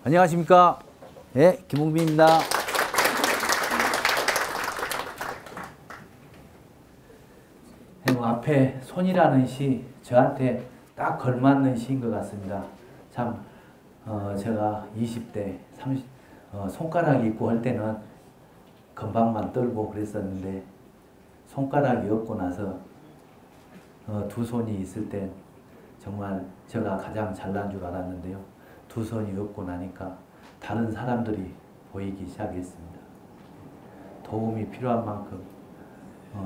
안녕하십니까. 예, 김홍빈입니다. 앞에 손이라는 시 저한테 딱 걸맞는 시인 것 같습니다. 참 제가 20대, 30, 손가락이 있고 할 때는 건방만 떨고 그랬었는데 손가락이 없고 나서 두 손이 있을 땐 정말 제가 가장 잘난 줄 알았는데요. 두 손이 없고 나니까 다른 사람들이 보이기 시작했습니다. 도움이 필요한 만큼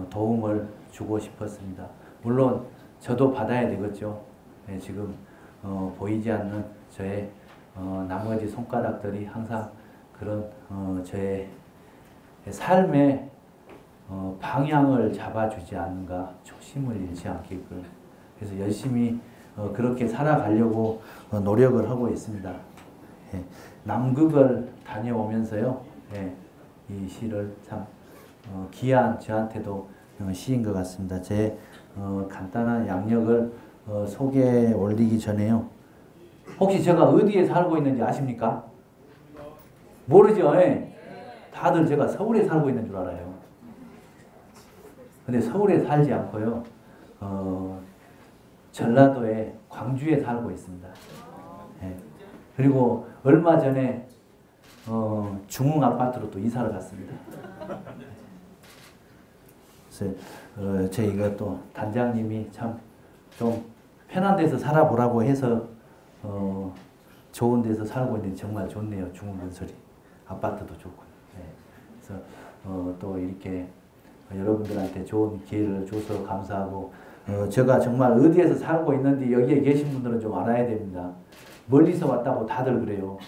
도움을 주고 싶었습니다. 물론 저도 받아야 되겠죠. 네, 지금 보이지 않는 저의 나머지 손가락들이 항상 그런 저의 삶의 방향을 잡아주지 않는가, 초심을 잃지 않게끔. 그래서 열심히 그렇게 살아가려고 노력을 하고 있습니다. 예, 남극을 다녀오면서요, 예, 이 시를 참 귀한 저한테도 시인 것 같습니다. 제 간단한 양력을 소개해 올리기 전에요. 혹시 제가 어디에 살고 있는지 아십니까? 모르죠? 예? 다들 제가 서울에 살고 있는 줄 알아요. 근데 서울에 살지 않고요. 전라도의 광주에 살고 있습니다. 예. 그리고 얼마 전에 중흥 아파트로 또 이사를 갔습니다. 그래서 저희가 또 단장님이 참 좀 편한 데서 살아보라고 해서 좋은 데서 살고 있는데 정말 좋네요. 중흥건설이 아파트도 좋고요. 예. 그래서 또 이렇게 여러분들한테 좋은 기회를 줘서 감사하고 제가 정말 어디에서 살고 있는지 여기에 계신 분들은 좀 알아야 됩니다. 멀리서 왔다고 다들 그래요.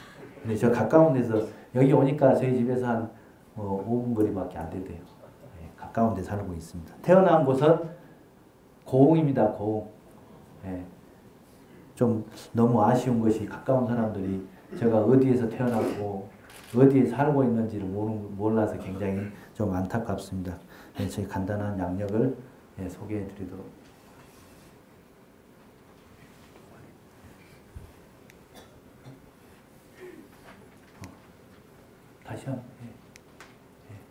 근데 저 가까운 데서 여기 오니까 저희 집에서 한 5분 거리밖에 안 되대요. 네, 가까운 데 살고 있습니다. 태어난 곳은 고흥입니다. 고흥. 네. 좀 너무 아쉬운 것이 가까운 사람들이 제가 어디에서 태어났고 어디에 살고 있는지를 몰라서 굉장히 좀 안타깝습니다. 네, 제 간단한 양력을 소개해 드리도록. 다시 한번.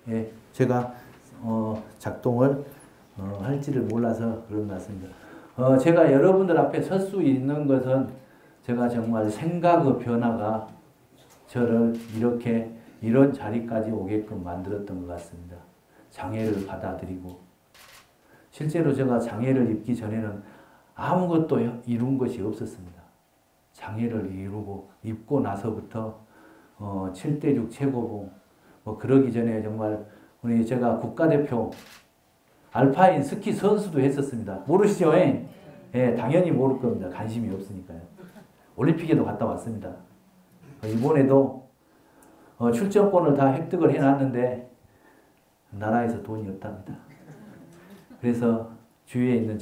예, 제가 작동을 할지를 몰라서 그런 것 같습니다. 제가 여러분들 앞에 설 수 있는 것은 제가 정말 생각의 변화가 저를 이렇게 이런 자리까지 오게끔 만들었던 것 같습니다. 장애를 받아들이고 실제로 제가 장애를 입기 전에는 아무것도 이룬 것이 없었습니다. 장애를 입고 나서부터 7대6 최고봉 그러기 전에 정말 제가 국가대표 알파인 스키 선수도 했었습니다. 모르시죠? 예, 당연히 모를 겁니다. 관심이 없으니까요. 올림픽에도 갔다 왔습니다. 이번에도 출전권을 다 획득을 해놨는데 나라에서 돈이 없답니다. 그래서 주위에 있는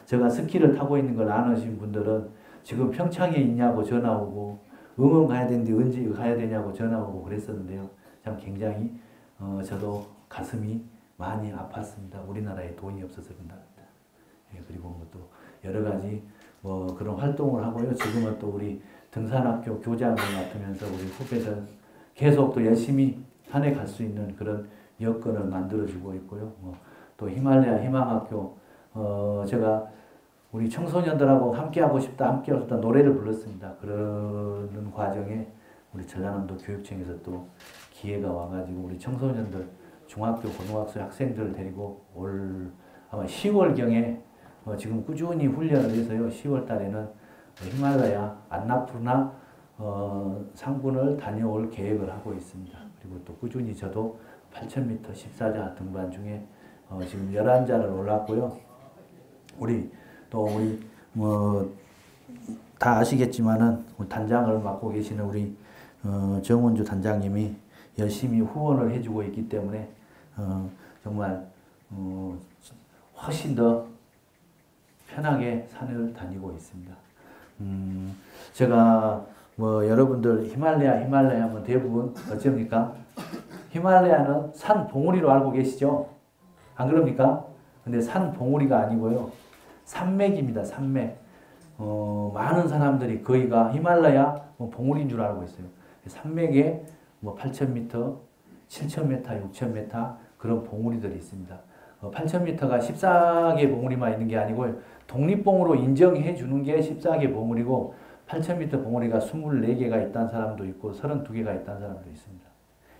제가 스키를 타고 있는 걸 아시는 분들은 지금 평창에 있냐고 전화 오고 응원 가야 되는데 언제 가야 되냐고 전화 오고 그랬었는데요. 참 굉장히 저도 가슴이 많이 아팠습니다. 우리나라에 돈이 없어서 그런답니다. 예, 그리고 또 여러 가지 그런 활동을 하고요. 지금은 또 우리 등산학교 교장을 맡으면서 우리 후배들 계속 또 열심히 산에 갈 수 있는 그런 여건을 만들어주고 있고요. 또 히말라야 희망학교 제가 우리 청소년들하고 함께하고 싶다 노래를 불렀습니다. 그러는 과정에 우리 전라남도 교육청에서 또 기회가 와가지고 우리 청소년들 중학교, 고등학교 학생들을 데리고 올 아마 10월경에 지금 꾸준히 훈련을 해서요. 10월 달에는 히말라야 안나푸르나 상군을 다녀올 계획을 하고 있습니다. 그리고 또 꾸준히 저도 8,000m 14자 등반 중에 지금 11자를 올랐고요. 우리 다 아시겠지만은 단장을 맡고 계시는 우리 정원주 단장님이 열심히 후원을 해주고 있기 때문에 정말 훨씬 더 편하게 산을 다니고 있습니다. 제가 여러분들 히말라야 하면 대부분 어쩝니까? 히말라야는 산 봉우리로 알고 계시죠? 안 그럽니까? 근데 산 봉우리가 아니고요. 산맥입니다. 산맥. 많은 사람들이 거기가 히말라야 봉우리인 줄 알고 있어요. 산맥에 뭐 8,000m, 7,000m, 6,000m 그런 봉우리들이 있습니다. 8,000m가 14개 봉우리만 있는 게 아니고 독립봉으로 인정해 주는 게 14개 봉우리고 8,000m 봉우리가 24개가 있다는 사람도 있고 32개가 있다는 사람도 있습니다.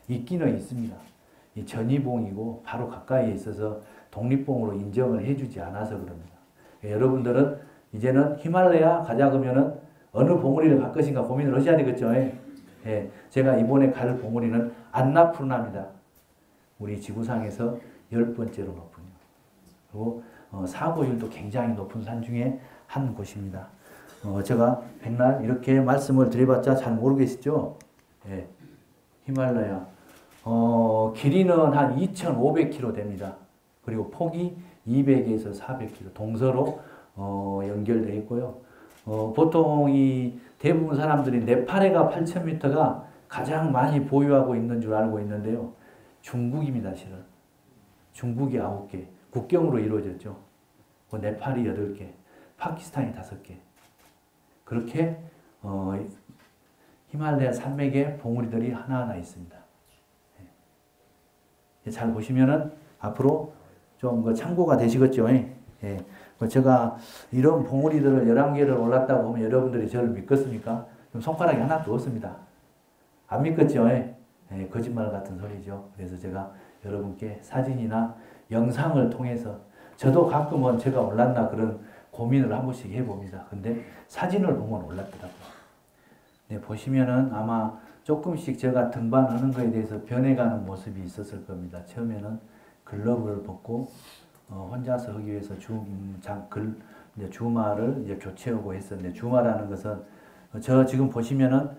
있기는 있습니다. 이 전이봉이고 바로 가까이에 있어서 독립봉으로 인정을 해주지 않아서 그럽니다. 여러분들은 이제는 히말라야 가자 그러면은 어느 봉우리를 갈 것인가 고민을 하셔야 되겠죠. 예, 제가 이번에 갈 봉우리는 안나푸르나입니다. 우리 지구상에서 10번째로 높은. 그리고 사고율도 굉장히 높은 산 중에 한 곳입니다. 제가 백날 이렇게 말씀을 드려봤자 잘 모르겠죠? 예, 히말라야. 길이는 한 2,500km 됩니다. 그리고 폭이 200에서 400km 동서로 연결되어 있고요. 보통 이 대부분 사람들이 네팔해가 8,000m가 가장 많이 보유하고 있는 줄 알고 있는데요. 중국입니다, 실은. 중국이 9개, 국경으로 이루어졌죠. 네팔이 8개, 파키스탄이 5개. 그렇게 히말라야 산맥에 봉우리들이 하나하나 있습니다. 잘 보시면은 앞으로 좀 참고가 되시겠죠. 예. 제가 이런 봉우리들을 11개를 올랐다고 하면 여러분들이 저를 믿겠습니까? 손가락이 하나도 없습니다. 안 믿겠죠? 예. 거짓말 같은 소리죠. 그래서 제가 여러분께 사진이나 영상을 통해서 저도 가끔은 제가 올랐나 그런 고민을 한 번씩 해봅니다. 근데 사진을 보면 올랐더라고요. 네, 보시면은 아마 조금씩 제가 등반하는 것에 대해서 변해가는 모습이 있었을 겁니다. 처음에는 글러브를 벗고 혼자서 하기 위해서 주마를 이제 교체하고 했었는데, 주마라는 것은 저 지금 보시면은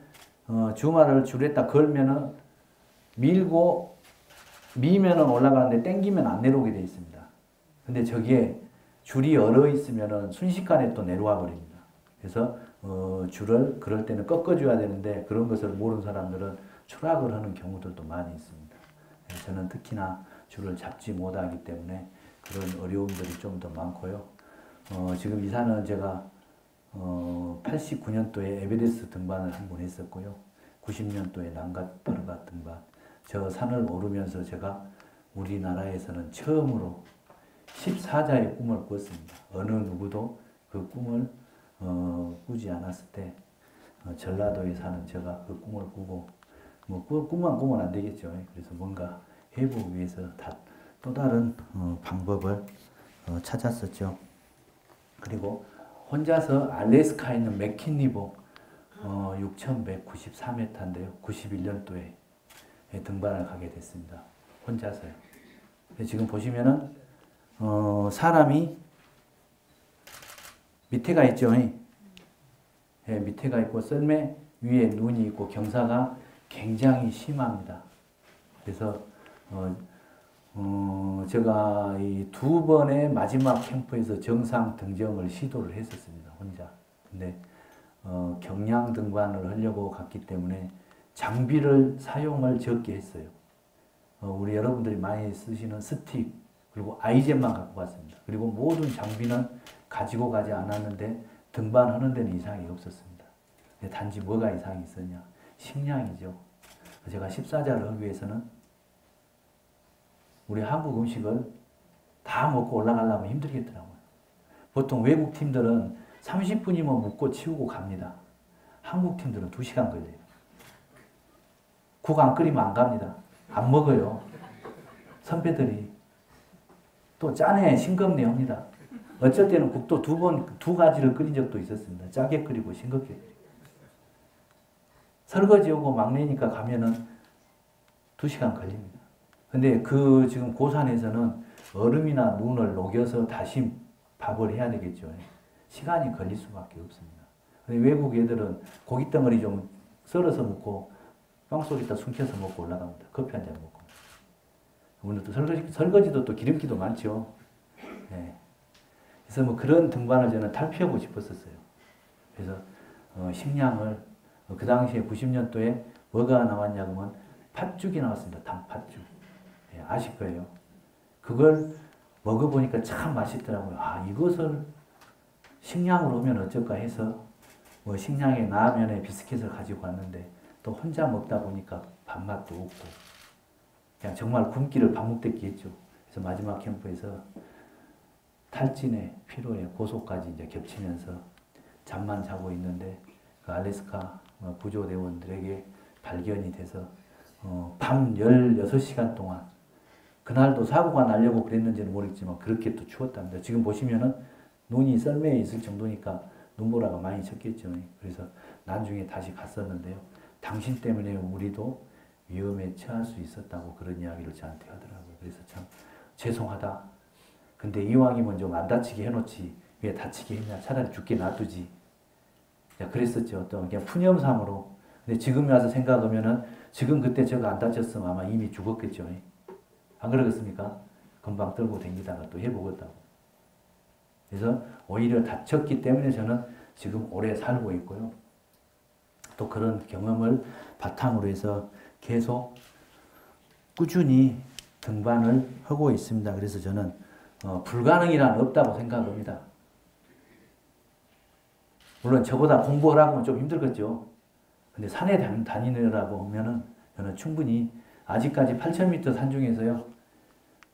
주마를 줄에다 걸면은 미면은 올라가는데 당기면 안 내려오게 되어 있습니다. 근데 저기에 줄이 얼어 있으면은 순식간에 또 내려와 버립니다. 그래서 줄을 그럴 때는 꺾어줘야 되는데 그런 것을 모르는 사람들은 추락을 하는 경우들도 많이 있습니다. 저는 특히나 줄을 잡지 못하기 때문에 그런 어려움들이 좀 더 많고요. 지금 이 산은 제가 89년도에 에베레스트 등반을 한 번 했었고요. 90년도에 난가파르가 등반. 저 산을 오르면서 제가 우리나라에서는 처음으로 14자의 꿈을 꿨습니다. 어느 누구도 그 꿈을 꾸지 않았을 때 전라도에 사는 제가 그 꿈을 꾸고, 뭐 꿈만 꾸면 안 되겠죠. 그래서 뭔가 해보기 위해서 또 다른 방법을 찾았었죠. 그리고 혼자서 알래스카에 있는 맥킨리봉 6,194m인데요. 91년도에 등반을 가게 됐습니다. 혼자서요. 지금 보시면은 사람이 밑에가 있죠. 예, 밑에가 있고 썰매 위에 눈이 있고 경사가 굉장히 심합니다. 그래서 제가 이 2번의 마지막 캠프에서 정상 등정을 시도를 했었습니다. 혼자. 근데 경량 등반을 하려고 갔기 때문에 장비를 사용을 적게 했어요. 우리 여러분들이 많이 쓰시는 스틱 그리고 아이젠만 갖고 갔습니다. 그리고 모든 장비는 가지고 가지 않았는데 등반하는 데는 이상이 없었습니다. 단지 뭐가 이상이 있었냐? 식량이죠. 제가 14자를 하기 위해서는 우리 한국 음식을 다 먹고 올라가려면 힘들겠더라고요. 보통 외국 팀들은 30분이면 먹고 치우고 갑니다. 한국 팀들은 2시간 걸려요. 국 안 끓이면 안 갑니다. 안 먹어요. 선배들이. 또 짜네, 싱겁네 합니다. 어쩔 때는 국도 2가지를 끓인 적도 있었습니다. 짜게 끓이고 싱겁게 끓이고. 설거지하고 막내니까 가면은 2시간 걸립니다. 근데 지금 고산에서는 얼음이나 눈을 녹여서 다시 밥을 해야 되겠죠. 시간이 걸릴 수밖에 없습니다. 외국 애들은 고깃덩어리 좀 썰어서 먹고 빵 속에다 숨겨서 먹고 올라갑니다. 커피 한 잔 먹고. 오늘 또 설거지도 또 기름기도 많죠. 네. 그래서 뭐 그런 등반을 저는 탈피하고 싶었었어요. 그래서 식량을 그 당시에 90년도에 뭐가 나왔냐 그러면 팥죽이 나왔습니다. 단팥죽. 네, 아실 거예요. 그걸 먹어보니까 참 맛있더라고요. 아, 이것을 식량으로 하면 어쩔까 해서 뭐 식량에 라면에 비스킷을 가지고 왔는데 또 혼자 먹다 보니까 밥맛도 없고 그냥 정말 굶기를 밥 먹듯이 했죠. 그래서 마지막 캠프에서 탈진에 피로에 고소까지 이제 겹치면서 잠만 자고 있는데 그 알래스카 구조대원들에게 발견이 돼서 밤 16시간 동안 그날도 사고가 나려고 그랬는지는 모르겠지만 그렇게 또 추웠답니다. 지금 보시면은 눈이 썰매에 있을 정도니까 눈보라가 많이 쳤겠죠. 그래서 나중에 다시 갔었는데요. 당신 때문에 우리도 위험에 처할 수 있었다고 그런 이야기를 저한테 하더라고요. 그래서 참 죄송하다. 근데 이왕이면 좀 안 다치게 해놓지 왜 다치게 했냐. 차라리 죽게 놔두지. 그랬었죠. 또 그냥 푸념삼으로. 근데 지금 와서 생각하면은 지금 그때 제가 안 다쳤으면 아마 이미 죽었겠죠. 안 그러겠습니까? 금방 떨고 다니다가 또 해보겠다고. 그래서 오히려 다쳤기 때문에 저는 지금 오래 살고 있고요. 또 그런 경험을 바탕으로 해서 계속 꾸준히 등반을 하고 있습니다. 그래서 저는 불가능이란 없다고 생각합니다. 물론 저보다 공부를 하고는 좀 힘들겠죠. 근데 산에 다니느라고 하면은 저는 충분히 아직까지 8,000m 산 중에서요.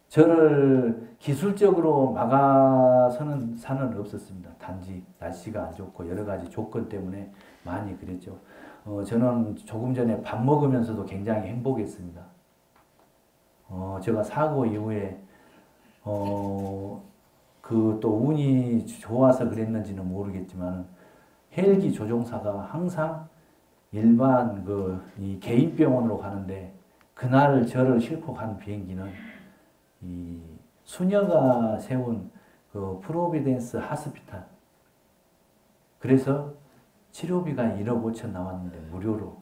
저를 기술적으로 막아서는 산은 없었습니다. 단지 날씨가 안 좋고 여러 가지 조건 때문에 많이 그랬죠. 저는 조금 전에 밥 먹으면서도 굉장히 행복했습니다. 제가 사고 이후에 그 또 운이 좋아서 그랬는지는 모르겠지만 헬기 조종사가 항상 일반 이 개인 병원으로 가는데 그날 저를 싣고 간 비행기는 이 수녀가 세운 그 프로비덴스 하스피탈. 그래서 치료비가 1억 5천 나왔는데 무료로.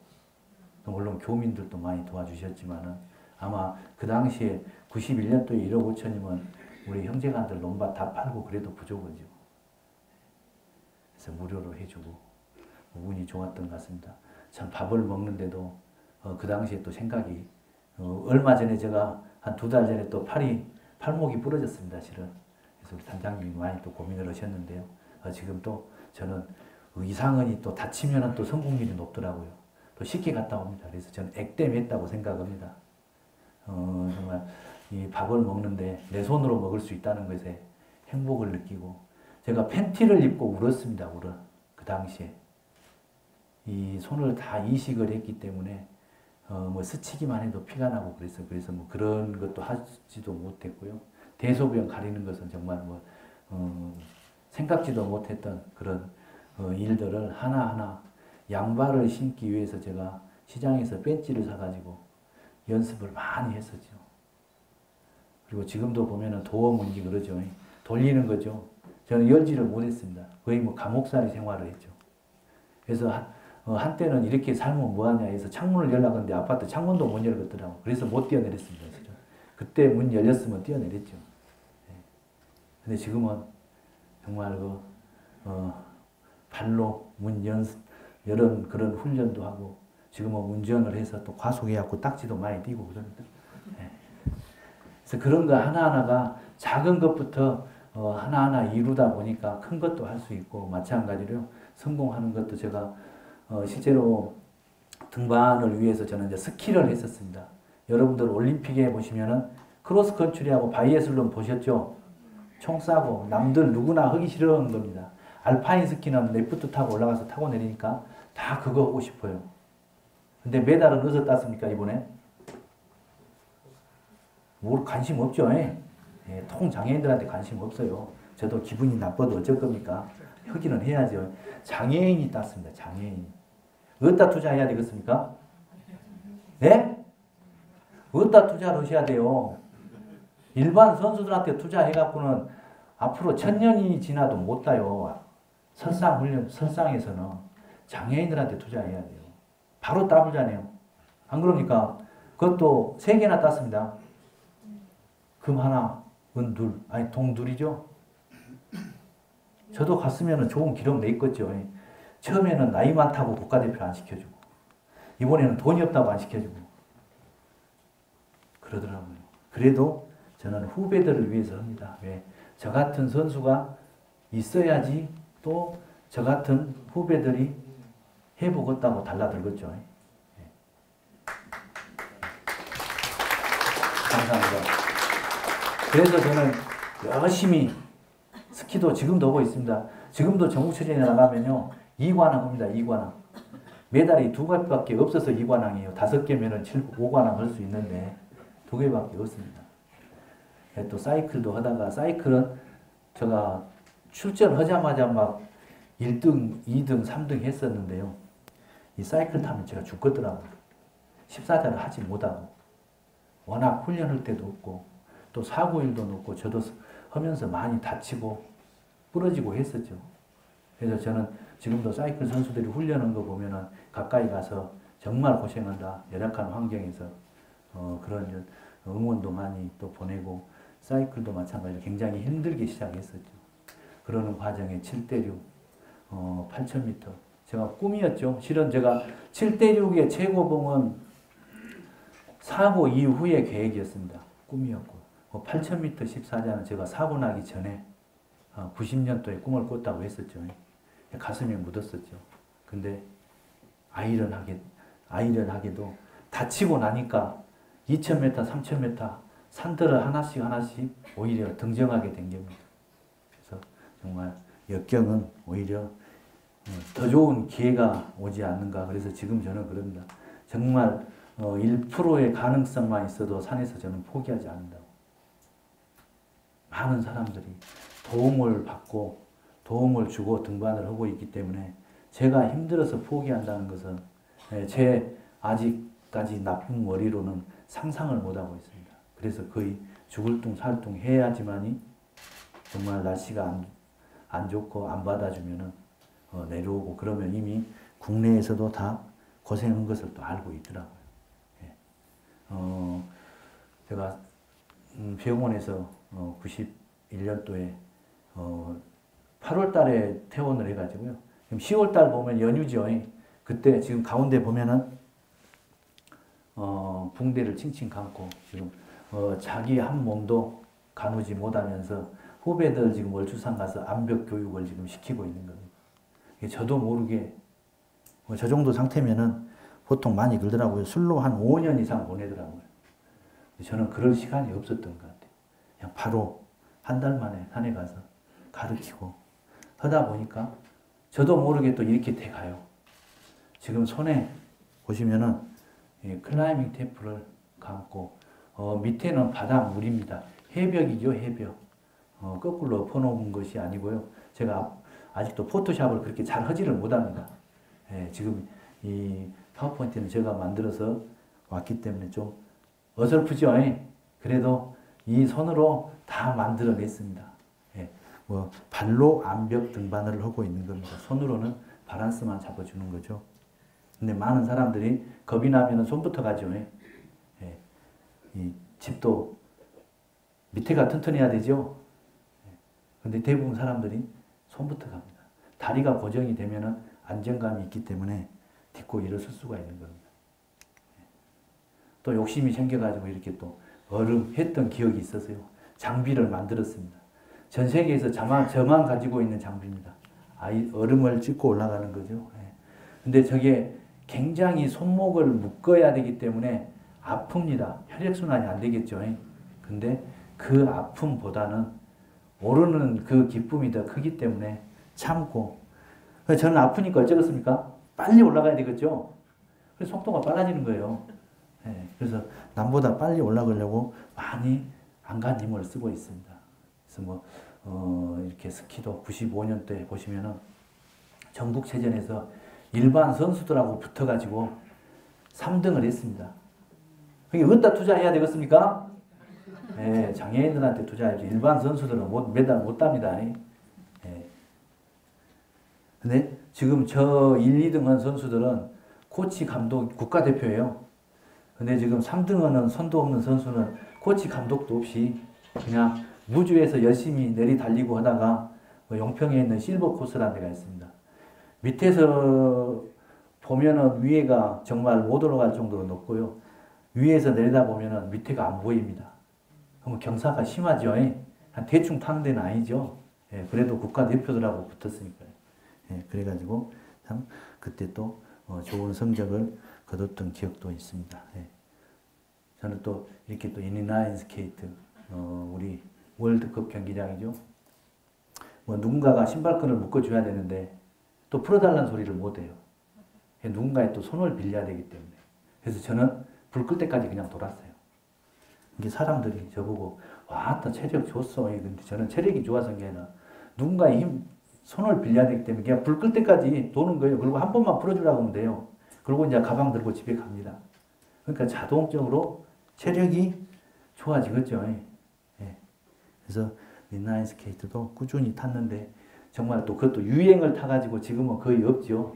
물론 교민들도 많이 도와주셨지만은 아마 그 당시에 91년도에 1억 5천이면 우리 형제간들 논밭 다 팔고 그래도 부족하죠. 그래서 무료로 해주고 운이 좋았던 것 같습니다. 참 밥을 먹는데도 그 당시에 또 생각이 얼마 전에 제가 한 2달 전에 또 팔목이 부러졌습니다. 실은. 그래서 우리 단장님이 많이 또 고민을 하셨는데요. 지금 또 저는 이상은이 또 다치면은 또 성공률이 높더라고요. 또 쉽게 갔다 옵니다. 그래서 저는 액땜했다고 생각합니다. 정말 이 밥을 먹는데 내 손으로 먹을 수 있다는 것에 행복을 느끼고 제가 팬티를 입고 울었습니다. 그 당시에. 이 손을 다 이식을 했기 때문에 뭐 스치기만 해도 피가 나고 그래서 뭐 그런 것도 하지도 못했고요. 대소변 가리는 것은 정말 뭐 생각지도 못했던 그런 일들을 하나하나 양발을 신기 위해서 제가 시장에서 벤치를 사가지고 연습을 많이 했었죠. 그리고 지금도 보면은 도어문지 그러죠. 돌리는 거죠. 저는 열지를 못했습니다. 거의 뭐 감옥살이 생활을 했죠. 그래서 한때는 이렇게 살면 뭐하냐 해서 창문을 열려고 하는데 아파트 창문도 못 열겠더라고. 그래서 못 뛰어내렸습니다. 진짜. 그때 문 열렸으면 뛰어내렸죠. 근데 지금은 정말 발로 문 여는 그런 훈련도 하고 지금은 운전을 해서 또 과속해갖고 딱지도 많이 띄고 그럽니다. 그래서 그런 거 하나하나가 작은 것부터 하나하나 이루다 보니까 큰 것도 할 수 있고 마찬가지로 성공하는 것도 제가 실제로 등반을 위해서 저는 이제 스키를 했었습니다. 여러분들 올림픽에 보시면은 크로스 컨트리하고 바이애슬론 보셨죠? 총 쏴고 남들 누구나 하기 싫어하는 겁니다. 알파인 스키는 리프트 타고 올라가서 타고 내리니까 다 그거 하고 싶어요. 근데 메달은 어디서 땄습니까 이번에? 뭘 관심 없죠. 통장애인들한테 관심 없어요. 저도 기분이 나빠도 어쩔 겁니까? 하기는 해야죠. 장애인이 땄습니다. 장애인. 어디다 투자해야 되겠습니까? 네? 어디다 투자를 하셔야 돼요? 일반 선수들한테 투자해갖고는 앞으로 1000년이 지나도 못 따요. 설상에서는 장애인들한테 투자해야 돼요. 바로 따보잖아요. 안 그럽니까? 그것도 3개나 땄습니다. 금 하나, 은 둘, 아니 동 둘이죠. 저도 갔으면 좋은 기록 냈겠죠. 처음에는 나이 많다고 국가대표 안 시켜주고 이번에는 돈이 없다고 안 시켜주고 그러더라고요. 그래도 저는 후배들을 위해서 합니다. 왜? 저 같은 선수가 있어야지 또 저 같은 후배들이 해보겠다고 달라들겠죠. 감사합니다. 그래서 저는 열심히 스키도 지금도 하고 있습니다. 지금도 전국체전에 나가면요. 2관왕 합니다. 2관왕. 메달이 2개밖에 없어서 2관왕이에요. 5개면은 5관왕 할 수 있는데 2개밖에 없습니다. 또 사이클도 하다가 사이클은 제가 출전하자마자 막 1등, 2등, 3등 했었는데요. 이 사이클 타면 제가 죽겠더라고요. 14자를 하지 못하고 워낙 훈련할 때도 없고 또 사고일도 높고 저도 하면서 많이 다치고 부러지고 했었죠. 그래서 저는 지금도 사이클 선수들이 훈련하는 거 보면은 가까이 가서 정말 고생한다. 열악한 환경에서 그런 응원도 많이 또 보내고 사이클도 마찬가지로 굉장히 힘들게 시작했었죠. 그러는 과정에 7대6, 8,000m. 제가 꿈이었죠. 실은 제가 7대6의 최고봉은 사고 이후의 계획이었습니다. 꿈이었고. 8,000m 14자는 제가 사고 나기 전에 90년도에 꿈을 꿨다고 했었죠. 가슴에 묻었었죠. 근데 아이러하게도 다치고 나니까 2,000m, 3,000m 산들을 하나씩 오히려 등정하게 된 겁니다. 그래서 정말 역경은 오히려 더 좋은 기회가 오지 않는가. 그래서 지금 저는 그럽니다. 정말 1%의 가능성만 있어도 산에서 저는 포기하지 않는다고. 많은 사람들이 도움을 받고 도움을 주고 등반을 하고 있기 때문에 제가 힘들어서 포기한다는 것은 제 아직까지 나쁜 머리로는 상상을 못하고 있습니다. 그래서 거의 죽을 둥 살 둥 해야지만이 정말 날씨가 안 좋고 안 받아주면은 내려오고 그러면 이미 국내에서도 다 고생한 것을 또 알고 있더라고요. 제가 병원에서 91년도에 8월 달에 퇴원을 해가지고요. 지금 10월 달 보면 연휴죠. 그때 지금 가운데 보면은 붕대를 칭칭 감고 지금 자기 한 몸도 가누지 못하면서 후배들 지금 월주산 가서 암벽 교육을 지금 시키고 있는 겁니다. 저도 모르게 저 정도 상태면은 보통 많이 그러더라고요. 술로 한 5년 이상 보내더라고요. 저는 그럴 시간이 없었던 것 같아요. 그냥 바로 한 달 만에 산에 가서 가르치고 하다 보니까 저도 모르게 또 이렇게 돼가요. 지금 손에 보시면은 클라이밍 테이프를 감고 밑에는 바닷물입니다. 해벽이죠, 해벽. 거꾸로 엎어놓은 것이 아니고요. 제가 아직도 포토샵을 그렇게 잘 하지를 못합니다. 지금 이 파워포인트는 제가 만들어서 왔기 때문에 좀 어설프죠. 그래도 이 손으로 다 만들어냈습니다. 발로 암벽 등반을 하고 있는 겁니다. 손으로는 바란스만 잡아주는 거죠. 근데 많은 사람들이 겁이 나면 손부터 가죠. 이 집도 밑에가 튼튼해야 되죠. 근데 대부분 사람들이 손부터 갑니다. 다리가 고정이 되면 안정감이 있기 때문에 딛고 일어설 수가 있는 겁니다. 또 욕심이 생겨가지고 이렇게 또 얼음 했던 기억이 있어서요. 장비를 만들었습니다. 전 세계에서 저만 가지고 있는 장비입니다. 얼음을 찢고 올라가는 거죠. 근데 저게 굉장히 손목을 묶어야 되기 때문에 아픕니다. 혈액순환이 안 되겠죠. 근데 그 아픔보다는 오르는 그 기쁨이 더 크기 때문에 참고. 저는 아프니까 어쩌겠습니까? 빨리 올라가야 되겠죠. 그래서 속도가 빨라지는 거예요. 그래서 남보다 빨리 올라가려고 많이 안간 힘을 쓰고 있습니다. 그래서 이렇게 스키도 95년도에 보시면은 전국체전에서 일반 선수들하고 붙어가지고 3등을 했습니다. 그게 어디다 투자해야 되겠습니까? 장애인들한테 투자해야지. 일반 선수들은 메달 못 땁니다. 근데 지금 저 1, 2등 한 선수들은 코치, 감독, 국가대표예요. 근데 지금 3등 하는 선도 없는 선수는 코치, 감독도 없이 그냥 무주에서 열심히 내리 달리고 하다가 용평에 있는 실버 코스라는 데가 있습니다. 밑에서 보면은 위에가 정말 못 올라갈 정도로 높고요. 위에서 내리다 보면은 밑에가 안 보입니다. 그럼 경사가 심하죠. 대충 타는 데는 아니죠. 그래도 국가대표들하고 붙었으니까요. 그래가지고 참 그때 또 좋은 성적을 거뒀던 기억도 있습니다. 저는 또 이렇게 또 인라인 스케이트, 우리 월드컵 경기장이죠. 뭐 누군가가 신발끈을 묶어줘야 되는데 또 풀어달라는 소리를 못해요. 누군가의 또 손을 빌려야 되기 때문에. 그래서 저는 불 끌 때까지 그냥 돌았어요. 이게 사람들이 저보고 와따 체력 좋소. 근데 저는 체력이 좋아서 게 아니라 누군가의 손을 빌려야 되기 때문에 그냥 불 끌 때까지 도는 거예요. 그리고 한 번만 풀어주라고 하면 돼요. 그리고 이제 가방 들고 집에 갑니다. 그러니까 자동적으로 체력이 좋아지겠죠. 예. 그래서 인라인 스케이트도 꾸준히 탔는데 정말 또 그것도 유행을 타가지고 지금은 거의 없죠.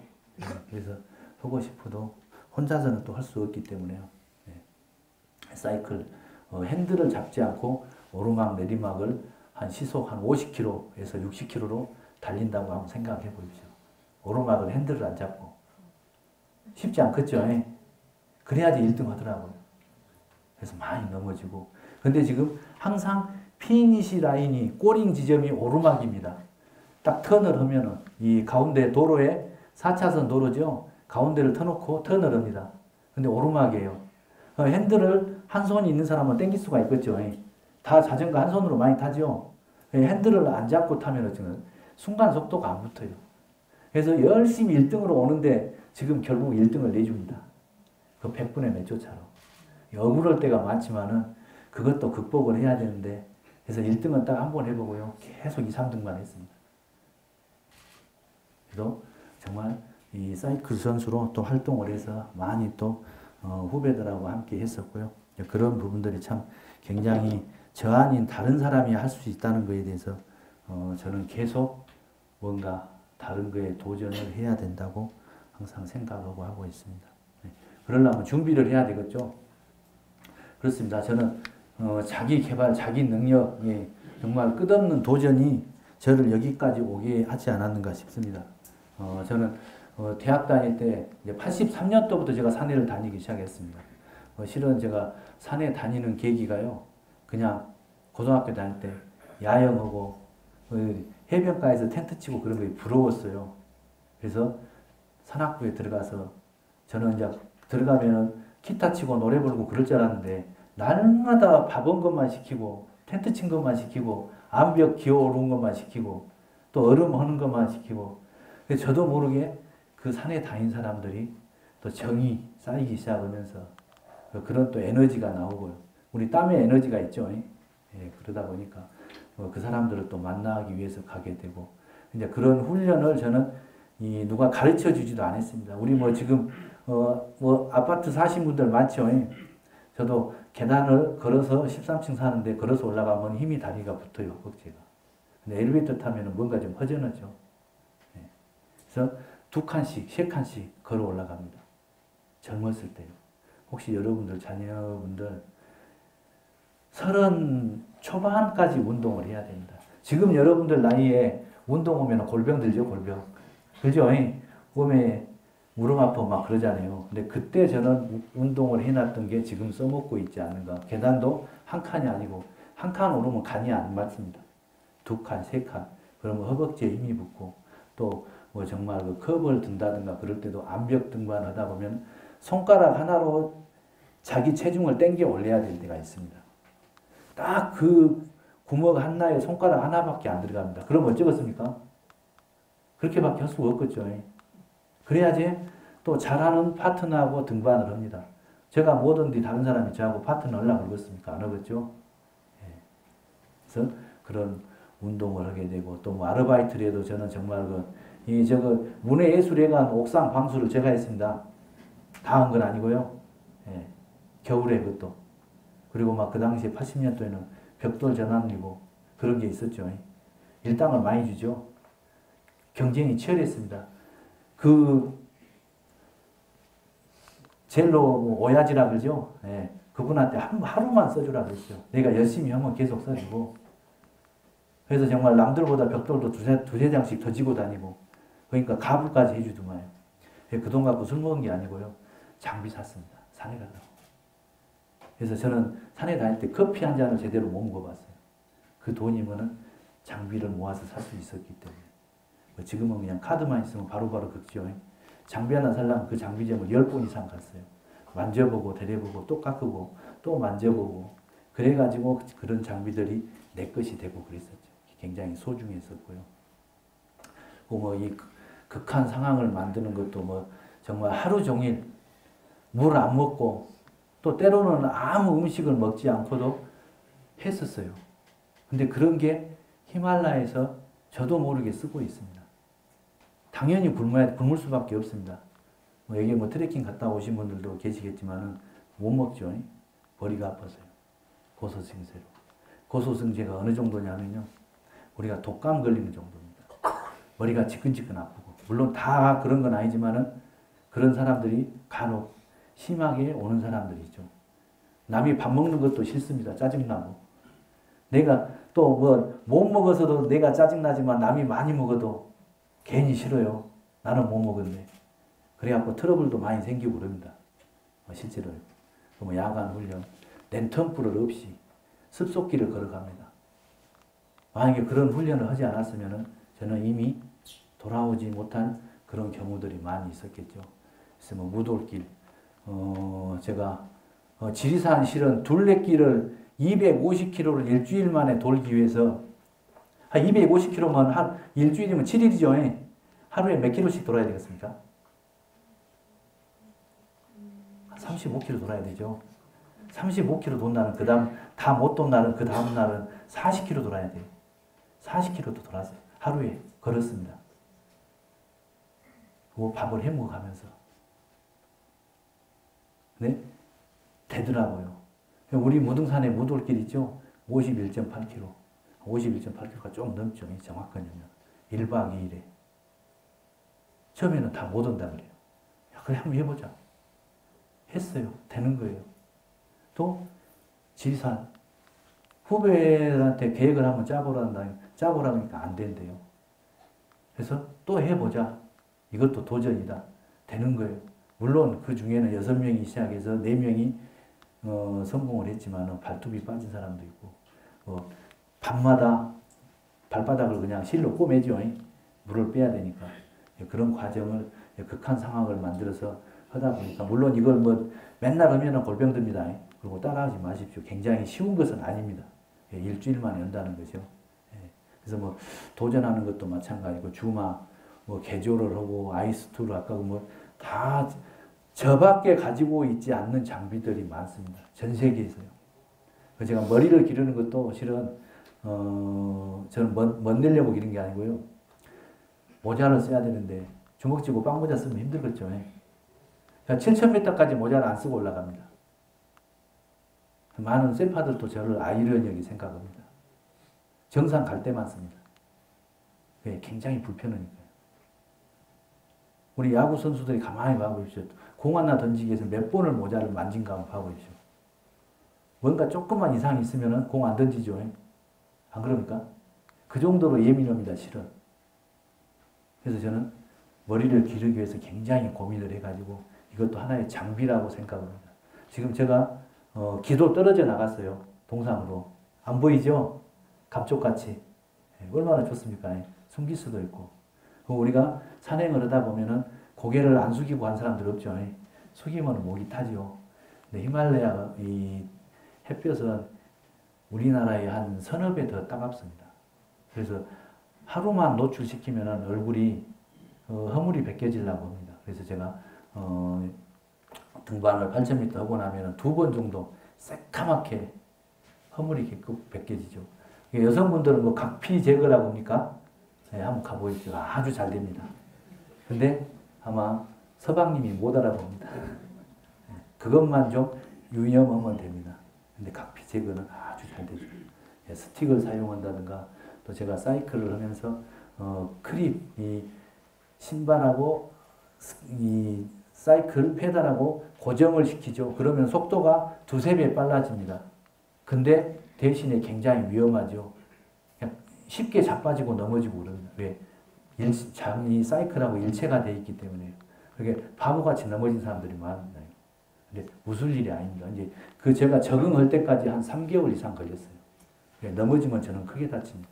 그래서 하고 싶어도 혼자서는 또 할 수 없기 때문에요. 예. 사이클 핸들을 잡지 않고 오르막 내리막을 한 시속 한 50km에서 60km로 달린다고 한번 생각해 보십시오. 오르막을 핸들을 안 잡고 쉽지 않겠죠. 예. 그래야지 1등 하더라고요. 그래서 많이 넘어지고. 근데 지금 항상 피니시 라인이 꼬링 지점이 오르막입니다. 딱 턴을 하면은 이 가운데 도로에 4차선 도로죠. 가운데를 터놓고 턴을 합니다. 근데 오르막이에요. 핸들을 한 손이 있는 사람은 땡길 수가 있겠죠. 다 자전거 한 손으로 많이 타죠. 핸들을 안 잡고 타면은 순간 속도가 안 붙어요. 그래서 열심히 1등으로 오는데 지금 결국 1등을 내줍니다. 그 100분의 몇 초 차로. 억울할 때가 많지만은 그것도 극복을 해야 되는데 그래서 1등은 딱 한 번 해보고요. 계속 2, 3등만 했습니다. 그래서 정말 이 사이클 선수로 또 활동을 해서 많이 또 후배들하고 함께 했었고요. 그런 부분들이 참 굉장히 저 아닌 다른 사람이 할 수 있다는 것에 대해서 저는 계속 뭔가 다른 거에 도전을 해야 된다고 항상 생각하고 하고 있습니다. 그러려면 준비를 해야 되겠죠. 그렇습니다. 저는 자기 개발, 자기 능력에 정말 끝없는 도전이 저를 여기까지 오게 하지 않았는가 싶습니다. 저는 대학 다닐 때 이제 83년도부터 제가 산에를 다니기 시작했습니다. 실은 제가 산에 다니는 계기가요. 그냥 고등학교 다닐 때 야영하고 해변가에서 텐트 치고 그런 게 부러웠어요. 그래서 산악부에 들어가서 저는 이제 들어가면은 기타 치고 노래 부르고 그럴 줄 알았는데 날마다 밥 온 것만 시키고 텐트 친 것만 시키고 암벽 기어오른 것만 시키고 또 얼음 하는 것만 시키고 저도 모르게 그 산에 다닌 사람들이 또 정이 쌓이기 시작하면서 그런 또 에너지가 나오고요. 우리 땀에 에너지가 있죠. 예, 그러다 보니까 그 사람들을 또 만나기 위해서 가게 되고 이제 그런 훈련을 저는 누가 가르쳐 주지도 않았습니다. 우리 뭐 지금 뭐 아파트 사신 분들 많죠. 저도 계단을 걸어서 13층 사는데 걸어서 올라가면 힘이 다리가 붙어요. 억지가. 근데 엘리베이터 타면 뭔가 좀 허전하죠. 예. 그래서 2칸씩, 3칸씩 걸어 올라갑니다. 젊었을 때요. 혹시 여러분들 자녀분들 30 초반까지 운동을 해야 됩니다. 지금 여러분들 나이에 운동 오면 골병 들죠, 골병. 그죠? 몸에 무릎 아파 막 그러잖아요. 근데 그때 저는 운동을 해놨던 게 지금 써먹고 있지 않는가. 계단도 한 칸이 아니고 한 칸 오르면 간이 안 맞습니다. 2칸, 3칸. 그러면 허벅지에 힘이 붙고 또 뭐 정말 그 컵을 든다든가 그럴 때도 암벽 등반 하다 보면 손가락 하나로 자기 체중을 땡겨 올려야 될 때가 있습니다. 딱 그 구멍 하나에 손가락 하나밖에 안 들어갑니다. 그럼 어쩌겠습니까? 그렇게밖에 할 수가 없겠죠. 그래야지 또 잘하는 파트너하고 등반을 합니다. 제가 뭐든지 다른 사람이 저하고 파트너 하려고 그러겠습니까? 안 하겠죠? 예. 그래서 그런 운동을 하게 되고 또 뭐 아르바이트를 해도 저는 정말 문해예술회관 옥상 방수를 제가 했습니다. 다 한 건 아니고요. 예. 겨울에 그것도. 그리고 막 그 당시에 80년도에는 벽돌 전환이고 그런 게 있었죠. 일당을 많이 주죠. 경쟁이 치열했습니다. 젤로 오야지라 그러죠. 예. 그분한테 하루만 써주라 그랬죠. 내가 열심히 하면 계속 써주고. 그래서 정말 남들보다 벽돌도 두세 장씩 더 지고 다니고. 그러니까 가불까지 해주더만요. 그 돈 갖고 술 먹은 게 아니고요. 장비 샀습니다. 산에 가서. 그래서 저는 산에 다닐 때 커피 한 잔을 제대로 못 먹어봤어요. 그 돈이면은 장비를 모아서 살 수 있었기 때문에. 지금은 그냥 카드만 있으면 바로바로 긁죠. 장비 하나 살려면 그 장비점을 10번 이상 갔어요. 만져보고, 대려보고, 또 깎고, 또 만져보고 그래가지고 그런 장비들이 내 것이 되고 그랬었죠. 굉장히 소중했었고요. 뭐 이 극한 상황을 만드는 것도 뭐 정말 하루 종일 물 안 먹고 또 때로는 아무 음식을 먹지 않고도 했었어요. 근데 그런 게 히말라야에서 저도 모르게 쓰고 있습니다. 당연히 굶을 수밖에 없습니다. 뭐 여기 뭐 트레킹 갔다 오신 분들도 계시겠지만은 못 먹죠. 머리가 아파서요. 고소증세로. 고소증세가 어느 정도냐면요. 우리가 독감 걸리는 정도입니다. 머리가 지끈지끈 아프고. 물론 다 그런 건 아니지만은 그런 사람들이 간혹 심하게 오는 사람들이죠. 남이 밥 먹는 것도 싫습니다. 짜증나고. 내가 또 뭐 못 먹어서도 내가 짜증나지만 남이 많이 먹어도 괜히 싫어요. 나는 못 먹었네. 그래갖고 트러블도 많이 생기고 그럽니다. 실제로. 뭐 야간 훈련, 랜턴불을 없이 습속길을 걸어갑니다. 만약에 그런 훈련을 하지 않았으면 저는 이미 돌아오지 못한 그런 경우들이 많이 있었겠죠. 그래서 뭐 무돌길, 제가 지리산 실은 둘레길을 250km를 일주일 만에 돌기 위해서 한 250km면 한 일주일이면 7일이죠. 하루에 몇 킬로씩 돌아야 되겠습니까? 35km 돌아야 되죠. 35km 돈 날은 그 다음 다 못 돈 날은 그 다음 날은 40km 돌아야 돼요. 40km도 돌아서 하루에 걸었습니다. 그 밥을 해 먹어가면서. 네? 되더라고요. 우리 무등산에 무돌길 있죠? 51.8km. 51.8km가 좀 넘죠. 정확하게는. 1박 2일에. 처음에는 다 못 온다 그래요. 야, 그래, 한번 해보자. 했어요. 되는 거예요. 또, 지리산. 후배들한테 계획을 한번 짜보라니까 안 된대요. 그래서 또 해보자. 이것도 도전이다. 되는 거예요. 물론 그 중에는 6명이 시작해서 4명이 성공을 했지만 발톱이 빠진 사람도 있고 밤마다 발바닥을 그냥 실로 꼬매죠. 물을 빼야 되니까. 그런 과정을 극한 상황을 만들어서 하다 보니까 물론 이걸 뭐 맨날 하면 골병 듭니다. 그리고 따라하지 마십시오. 굉장히 쉬운 것은 아닙니다. 일주일 만에 한다는 거죠. 그래서 뭐 도전하는 것도 마찬가지고 주마, 뭐 개조를 하고 아이스툴 아까 뭐 다 저밖에 가지고 있지 않는 장비들이 많습니다. 전 세계에서요. 제가 머리를 기르는 것도 실은 저는 멋내려고 기른 게 아니고요. 모자를 써야 되는데 주먹 쥐고 빵모자 쓰면 힘들겠죠. 그러니까 7,000m까지 모자를 안 쓰고 올라갑니다. 많은 셀파들도 저를 아이러니하게 생각합니다. 정상 갈 때만 씁니다. 굉장히 불편하니까요. 우리 야구 선수들이 가만히 봐보십시오. 공 하나 던지기 위해서 몇 번을 모자를 만진가 한번 봐보십시오. 뭔가 조금만 이상이 있으면 공 안 던지죠. 안 그럽니까? 그 정도로 예민합니다. 실은. 그래서 저는 머리를 기르기 위해서 굉장히 고민을 해가지고 이것도 하나의 장비라고 생각합니다. 지금 제가 기도 떨어져 나갔어요. 동상으로. 안 보이죠? 감쪽같이. 얼마나 좋습니까? 숨길 수도 있고. 우리가 산행을 하다 보면은 고개를 안 숙이고 한 사람들 없죠. 숙이면 목이 타죠. 근데 히말라야 이 햇볕은 우리나라의 한 서너 배 더 따갑습니다. 그래서 하루만 노출시키면은 얼굴이 허물이 벗겨지려고 합니다. 그래서 제가 등반을 8,000m 하고 나면은 2번 정도 새까맣게 허물이 벗겨지죠. 여성분들은 뭐 각피 제거라고 합니까? 네, 한번 가보십시오. 아주 잘 됩니다. 근데 아마 서방님이 못 알아봅니다. 그것만 좀 유념하면 됩니다. 근데 각피 제거는 아주 잘 되죠. 스틱을 사용한다든가 또 제가 사이클을 하면서 크립, 이 신발하고 이 사이클 페달하고 고정을 시키죠. 그러면 속도가 2~3배 빨라집니다. 근데 대신에 굉장히 위험하죠. 쉽게 자빠지고 넘어지고 그럽니다. 왜? 이 사이클하고 일체가 되어 있기 때문에. 그게 바보같이 넘어진 사람들이 많습니다. 근데 웃을 일이 아닙니다. 이제 제가 적응할 때까지 한 3개월 이상 걸렸어요. 넘어지면 저는 크게 다칩니다.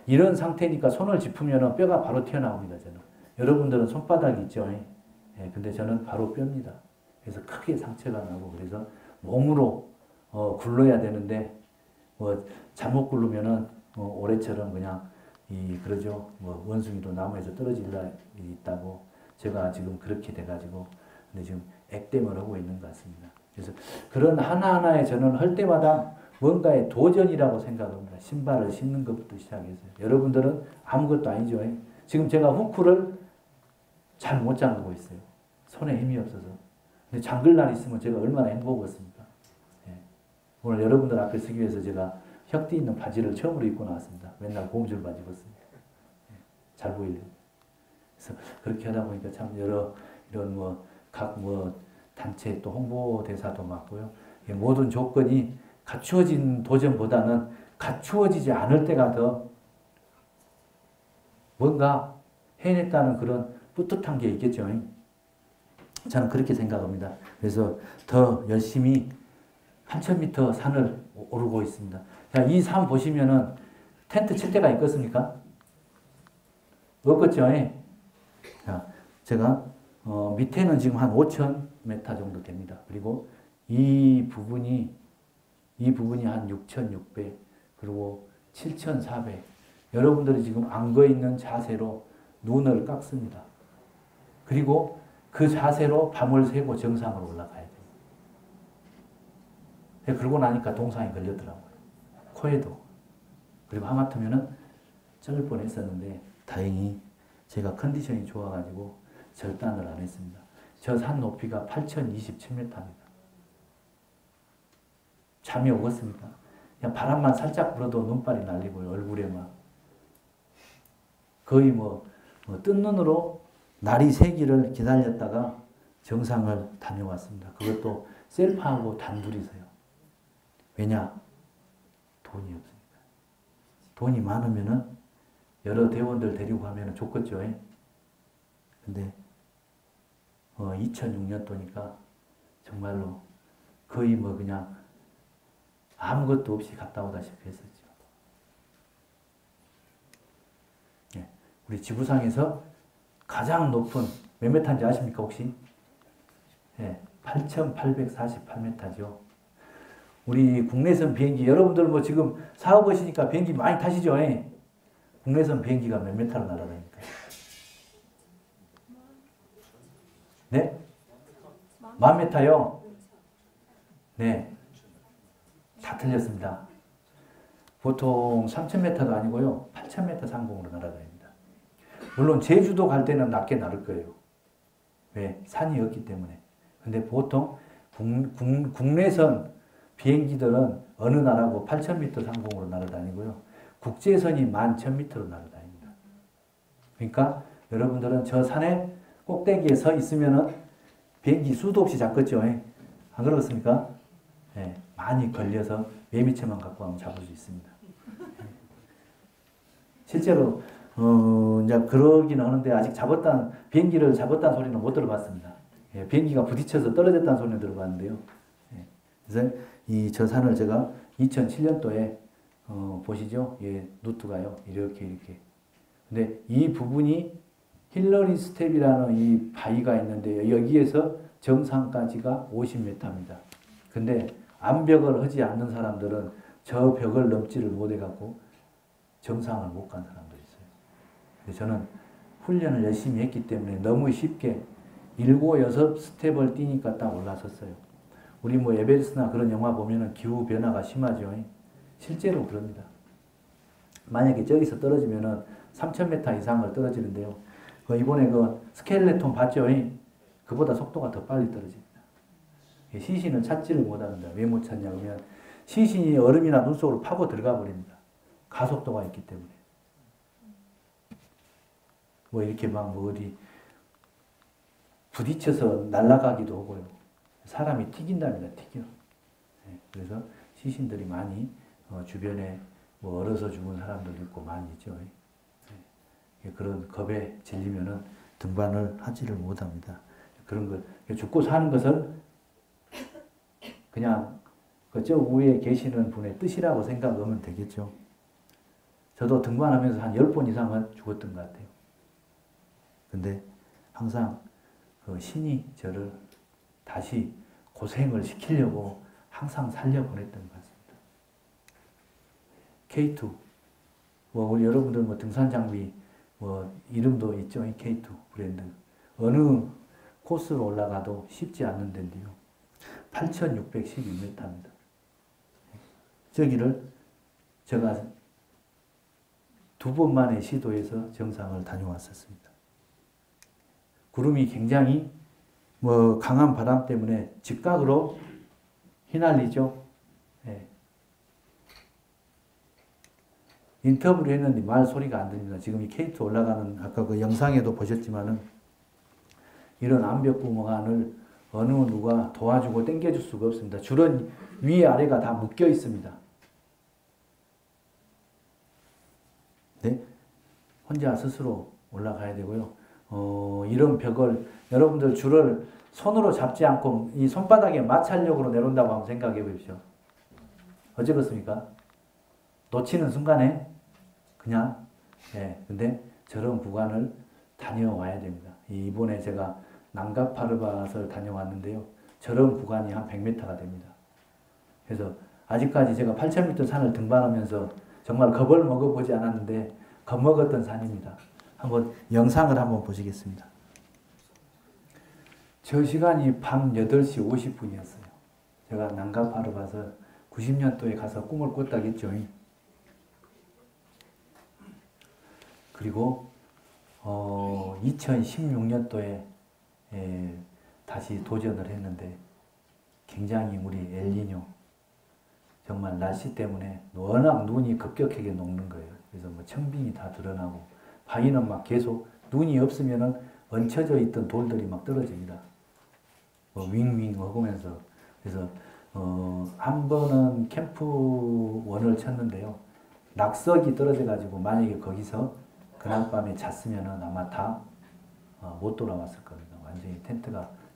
이런 상태니까 손을 짚으면 뼈가 바로 튀어나옵니다. 저는. 여러분들은 손바닥이 있죠. 근데 저는 바로 뼈입니다. 그래서 크게 상처가 나고 그래서 몸으로 굴러야 되는데 뭐 잘못 굴르면은 올해처럼 그냥 그러죠. 뭐 원숭이도 나무에서 떨어질 날이 있다고 제가 지금 그렇게 돼가지고 근데 지금 액땜을 하고 있는 것 같습니다. 그래서 그런 하나하나에 저는 할 때마다 뭔가의 도전이라고 생각합니다. 신발을 신는 것부터 시작해서 여러분들은 아무것도 아니죠. 지금 제가 후크를 잘 못 잠그고 있어요. 손에 힘이 없어서. 근데 잠글 날 있으면 제가 얼마나 행복했습니까? 예. 오늘 여러분들 앞에 서기 위해서 제가 혁띠 있는 바지를 처음으로 입고 나왔습니다. 맨날 고무줄 바지 입었습니다. 예. 잘 보이려고. 그래서 그렇게 하다 보니까 참 여러 이런 각 단체 또 홍보 대사도 맡고요. 모든 조건이 갖추어진 도전보다는 갖추어지지 않을 때가 더 뭔가 해냈다는 그런 뿌듯한 게 있겠죠. 저는 그렇게 생각합니다. 그래서 더 열심히 8,000m 산을 오르고 있습니다. 자, 이 산 보시면은 텐트 칠 데가 있겠습니까? 없겠죠. 자, 제가 밑에는 지금 한 5,000m 정도 됩니다. 그리고 이 부분이 한 6,600, 그리고 7,400. 여러분들이 지금 앉아 있는 자세로 눈을 깎습니다. 그리고 그 자세로 밤을 새고 정상으로 올라가야 돼요. 그러고 나니까 동상이 걸렸더라고요. 코에도. 그리고 하마터면은 쩔 뻔했었는데 다행히 제가 컨디션이 좋아가지고 절단을 안 했습니다. 저 산 높이가 8,027m입니다. 잠이 오겠습니까? 그냥 바람만 살짝 불어도 눈발이 날리고요. 얼굴에 막. 거의 뜬 눈으로 날이 새기를 기다렸다가 정상을 다녀왔습니다. 그것도 셀프하고 단둘이서요. 왜냐? 돈이 없으니까. 돈이 많으면은 여러 대원들 데리고 가면은 좋겠죠. 근데 2006년도니까 정말로 거의 그냥 아무것도 없이 갔다 오다시피 했었죠. 예, 우리 지구상에서 가장 높은 몇 메타인지 아십니까 혹시? 예, 8,848m죠. 우리 국내선 비행기 여러분들 지금 사업하시니까 비행기 많이 타시죠? 국내선 비행기가 몇 메타로 날아다닙니까? 네? 10,000m요? 네. 다 틀렸습니다. 보통 3,000m도 아니고요. 8,000m 상공으로 날아다닙니다. 물론 제주도 갈 때는 낮게 날을 거예요. 왜? 산이 없기 때문에. 근데 보통 국내선 비행기들은 어느 나라고 8,000m 상공으로 날아다니고요. 국제선이 11,000m로 날아다닙니다. 그러니까 여러분들은 저 산의 꼭대기에 서 있으면은 비행기 수도 없이 잡겠죠. 안 그렇습니까? 네, 많이 걸려서 매미채만 갖고 가면 잡을 수 있습니다. 실제로 이제 그러긴 하는데 아직 비행기를 잡았다는 소리는 못 들어봤습니다. 예, 비행기가 부딪혀서 떨어졌다는 소리는 들어봤는데요. 예, 그래서 저 산을 제가 2007년도에 보시죠. 예, 루트가요. 이렇게. 근데 이 부분이 힐러리 스텝이라는 이 바위가 있는데 여기에서 정상까지가 50m입니다. 근데 암벽을 하지 않는 사람들은 저 벽을 넘지를 못해갖고 정상을 못 간 사람도 있어요. 근데 저는 훈련을 열심히 했기 때문에 너무 쉽게 7, 6 스텝을 뛰니까 딱 올라섰어요. 우리 에베레스트나 그런 영화 보면은 기후 변화가 심하죠. 실제로 그럽니다. 만약에 저기서 떨어지면은 3,000m 이상을 떨어지는데요. 이번에 스켈레톤 봤죠? 그보다 속도가 더 빨리 떨어집니다. 시신을 찾지를 못합니다. 왜 못 찾냐 그러면 시신이 얼음이나 눈 속으로 파고 들어가 버립니다. 가속도가 있기 때문에. 이렇게 어디 부딪혀서 날아가기도 하고요. 사람이 튀긴답니다. 튀겨. 그래서 시신들이 많이 주변에 얼어서 죽은 사람들도 있고 많이 있죠. 그런 겁에 질리면은 등반을 하지를 못합니다. 그런 걸 죽고 사는 것은 그냥 저 위에 계시는 분의 뜻이라고 생각하면 되겠죠. 저도 등반하면서 한 10번 이상은 죽었던 것 같아요. 근데 항상 신이 저를 다시 고생을 시키려고 항상 살려보냈던 것 같습니다. K2 우리 여러분들 등산 장비 이름도 있죠. 이 K2 브랜드. 어느 코스로 올라가도 쉽지 않는 데인데요. 8,612m입니다. 저기를 제가 2번 만에 시도해서 정상을 다녀왔었습니다. 구름이 굉장히 강한 바람 때문에 직각으로 휘날리죠. 예. 인터뷰를 했는데 말 소리가 안 들립니다. 지금 이 K2 올라가는 아까 그 영상에도 보셨지만은 이런 암벽 구멍안을 어느 누가 도와주고 당겨줄 수가 없습니다. 줄은 위에 아래가 다 묶여 있습니다. 네? 혼자 스스로 올라가야 되고요. 이런 벽을 여러분들 줄을 손으로 잡지 않고 이 손바닥에 마찰력으로 내려온다고 한번 생각해 보십시오. 어쩌겠습니까? 놓치는 순간에 그냥 근데 저런 구간을 다녀와야 됩니다. 이번에 제가 난가파르밧을 다녀왔는데요. 저런 구간이 한 100m가 됩니다. 그래서 아직까지 제가 8,000m 산을 등반하면서 정말 겁을 먹어보지 않았는데 겁먹었던 산입니다. 한번 영상을 한번 보시겠습니다. 저 시간이 밤 8시 50분이었어요. 제가 난가파르밧을 90년도에 가서 꿈을 꿨다겠죠. 그리고 2016년도에 다시 도전을 했는데 굉장히 우리 엘니뇨 정말 날씨 때문에 워낙 눈이 급격하게 녹는 거예요. 그래서 청빙이 다 드러나고 바위는 막 계속 눈이 없으면은 얹혀져 있던 돌들이 막 떨어집니다. 윙윙 먹으면서 그래서 한 번은 캠프원을 쳤는데요. 낙석이 떨어져 가지고 만약에 거기서 그날 밤에 잤으면은 아마 다 못 돌아왔을 겁니다. 완전히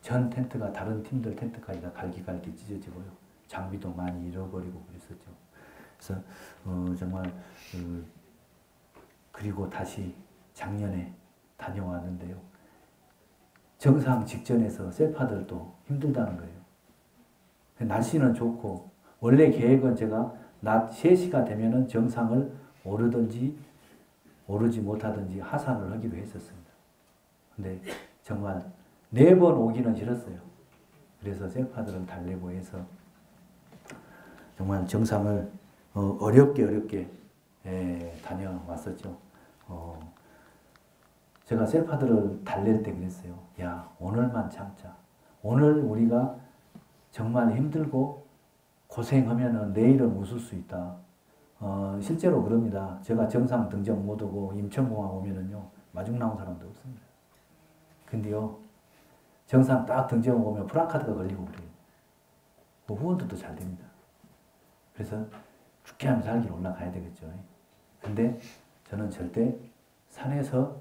전 텐트가 다른 팀들 텐트까지 다 갈기갈기 찢어지고요. 장비도 많이 잃어버리고 그랬었죠. 그래서 정말 그리고 다시 작년에 다녀왔는데요. 정상 직전에서 셀파들도 힘들다는 거예요. 날씨는 좋고 원래 계획은 제가 낮 3시가 되면은 정상을 오르든지 오르지 못하든지 하산을 하기로 했었습니다. 근데 정말 4번 오기는 싫었어요. 그래서 셀파들을 달래고 해서 정말 정상을 어렵게 다녀왔었죠. 제가 셀파들을 달랠 때 그랬어요. 야, 오늘만 참자. 오늘 우리가 정말 힘들고 고생하면은 내일은 웃을 수 있다. 실제로 그럽니다. 제가 정상 등정 못 오고 임천공항 오면은요, 마중 나온 사람도 없습니다. 근데요, 정상 딱 등정 오면 프랑카드가 걸리고 그래요. 후원도 잘 됩니다. 그래서 죽게 하면 살기로 올라가야 되겠죠. 근데 저는 절대 산에서는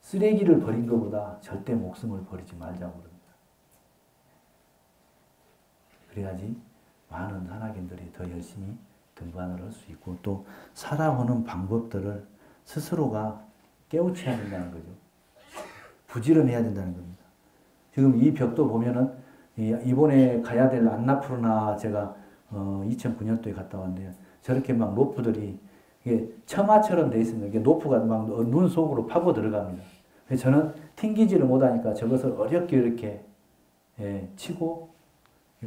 쓰레기를 버린 것보다 절대 목숨을 버리지 말자고 그럽니다. 그래야지 많은 산악인들이 더 열심히 등반을 할 수 있고 또 살아오는 방법들을 스스로가 깨우쳐야 된다는 거죠. 부지런해야 된다는 겁니다. 지금 이 벽도 보면은 이번에 가야 될 안나푸르나 제가 2009년도에 갔다 왔는데요. 저렇게 막 로프들이 이게 처마처럼 돼 있습니다. 이게 로프가 막 눈 속으로 파고 들어갑니다. 그래서 저는 튕기지를 못하니까 저것을 어렵게 이렇게 치고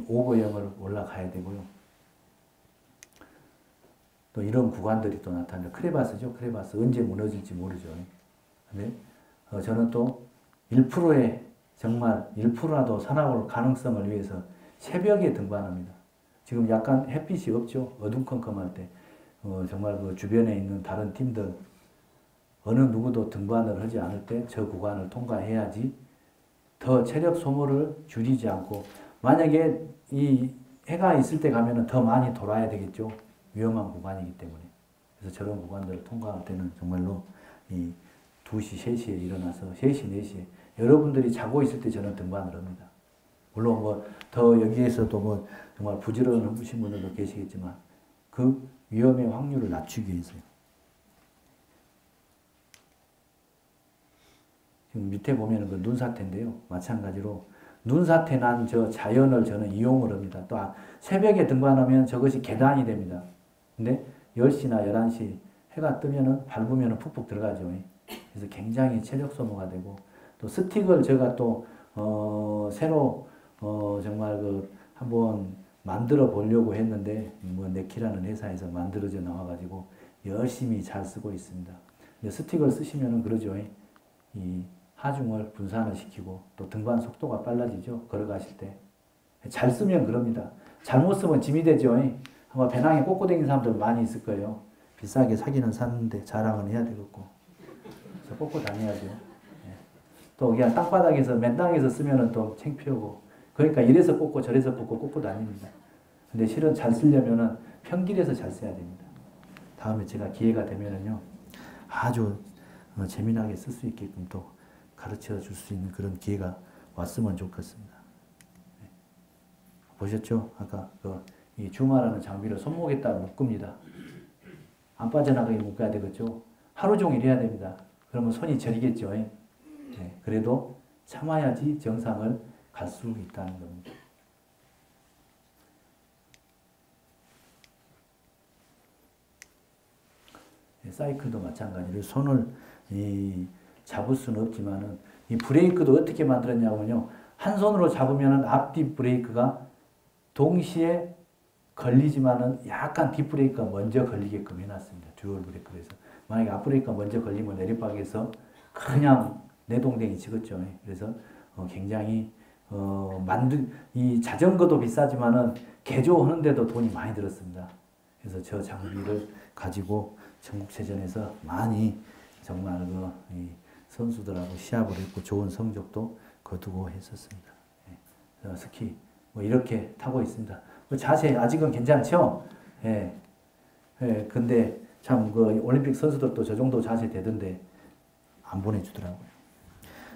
오버형을 올라가야 되고요. 또 이런 구간들이 또 나타납니다. 크레바스죠. 크레바스. 언제 무너질지 모르죠. 근데 저는 또 1%의 정말 1%라도 살아올 가능성을 위해서 새벽에 등반합니다. 지금 약간 햇빛이 없죠. 어둠컴컴할 때. 정말 그 주변에 있는 다른 팀들 어느 누구도 등반을 하지 않을 때 저 구간을 통과해야지 더 체력 소모를 줄이지 않고 만약에 이 해가 있을 때 가면은 더 많이 돌아야 되겠죠. 위험한 구간이기 때문에. 그래서 저런 구간들을 통과할 때는 정말로 이 2시, 3시에 일어나서 3시, 4시에 여러분들이 자고 있을 때 저는 등반을 합니다. 물론 뭐 더 여기에서도 뭐 정말 부지런하신 분들도 계시겠지만 그 위험의 확률을 낮추기 위해서요. 지금 밑에 보면은 그 눈사태인데요. 마찬가지로 눈사태 난 저 자연을 저는 이용을 합니다. 또 새벽에 등반하면 저것이 계단이 됩니다. 근데 10시나 11시 해가 뜨면은 밟으면은 푹푹 들어가죠. 그래서 굉장히 체력 소모가 되고 또 스틱을 제가 또 새로 정말 그 한번 만들어 보려고 했는데 뭐 네키라는 회사에서 만들어져 나와가지고 열심히 잘 쓰고 있습니다. 근데 스틱을 쓰시면은 그러죠. 이 하중을 분산을 시키고 또 등반 속도가 빨라지죠. 걸어가실 때. 잘 쓰면 그럽니다. 잘못 쓰면 짐이 되죠. 아마 배낭에 꽂고 다니는 사람들 많이 있을 거예요. 비싸게 사기는 샀는데 자랑은 해야 되겠고. 그래서 꽂고 다녀야죠. 또 그냥 땅바닥에서 맨 땅에서 쓰면은 또 창피하고. 그러니까 이래서 꽂고 저래서 꽂고 다닙니다. 근데 실은 잘 쓰려면은 평길에서 잘 써야 됩니다. 다음에 제가 기회가 되면은요. 아주 재미나게 쓸 수 있게끔 또 가르쳐 줄 수 있는 그런 기회가 왔으면 좋겠습니다. 네. 보셨죠? 아까 이 주마라는 장비를 손목에다 묶습니다. 안 빠져나가게 묶어야 되겠죠? 하루 종일 해야 됩니다. 그러면 손이 저리겠죠? 네. 그래도 참아야지 정상을 갈 수 있다는 겁니다. 네, 사이클도 마찬가지로 손을 잡을 수는 없지만은 이 브레이크도 어떻게 만들었냐면요. 한 손으로 잡으면은 앞뒤 브레이크가 동시에 걸리지만은 약간 뒷브레이크가 먼저 걸리게끔 해놨습니다. 듀얼 브레이크에서. 만약에 앞브레이크가 먼저 걸리면 내리막에서 그냥 내동댕이 치겠죠. 그래서 굉장히 이 자전거도 비싸지만은 개조하는데도 돈이 많이 들었습니다. 그래서 저 장비를 가지고 전국체전에서 많이 정말 이 선수들하고 시합을 했고 좋은 성적도 거두고 했었습니다. 스키 뭐 이렇게 타고 있습니다. 자세 아직은 괜찮죠? 근데 참 올림픽 선수들도 저 정도 자세 되던데 안 보내주더라고요.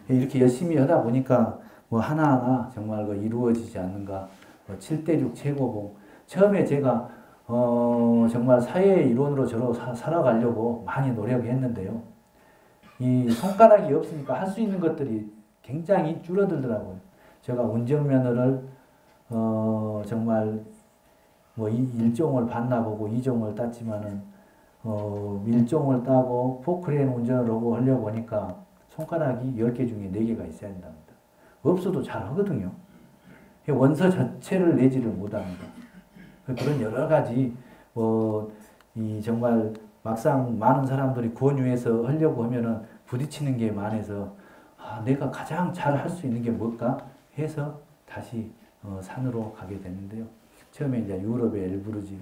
이렇게 열심히 하다 보니까 뭐 하나하나 정말 이루어지지 않는가. 7대6 최고봉. 처음에 제가 정말 사회의 일원으로 저로 살아가려고 많이 노력했는데요. 이 손가락이 없으니까 할 수 있는 것들이 굉장히 줄어들더라고요. 제가 운전면허를 정말 뭐 일종을 봤나 보고 2종을 땄지만은 1종을 따고 포크레인 운전을 하고 하려고 하니까 손가락이 10개 중에 4개가 있어야 된답니다. 없어도 잘 하거든요. 원서 자체를 내지를 못합니다. 그런 여러 가지 정말 막상 많은 사람들이 권유해서 하려고 하면은 부딪히는 게 많아서 내가 가장 잘 할 수 있는 게 뭘까 해서 다시 산으로 가게 됐는데요. 처음에 이제 유럽의 엘브루지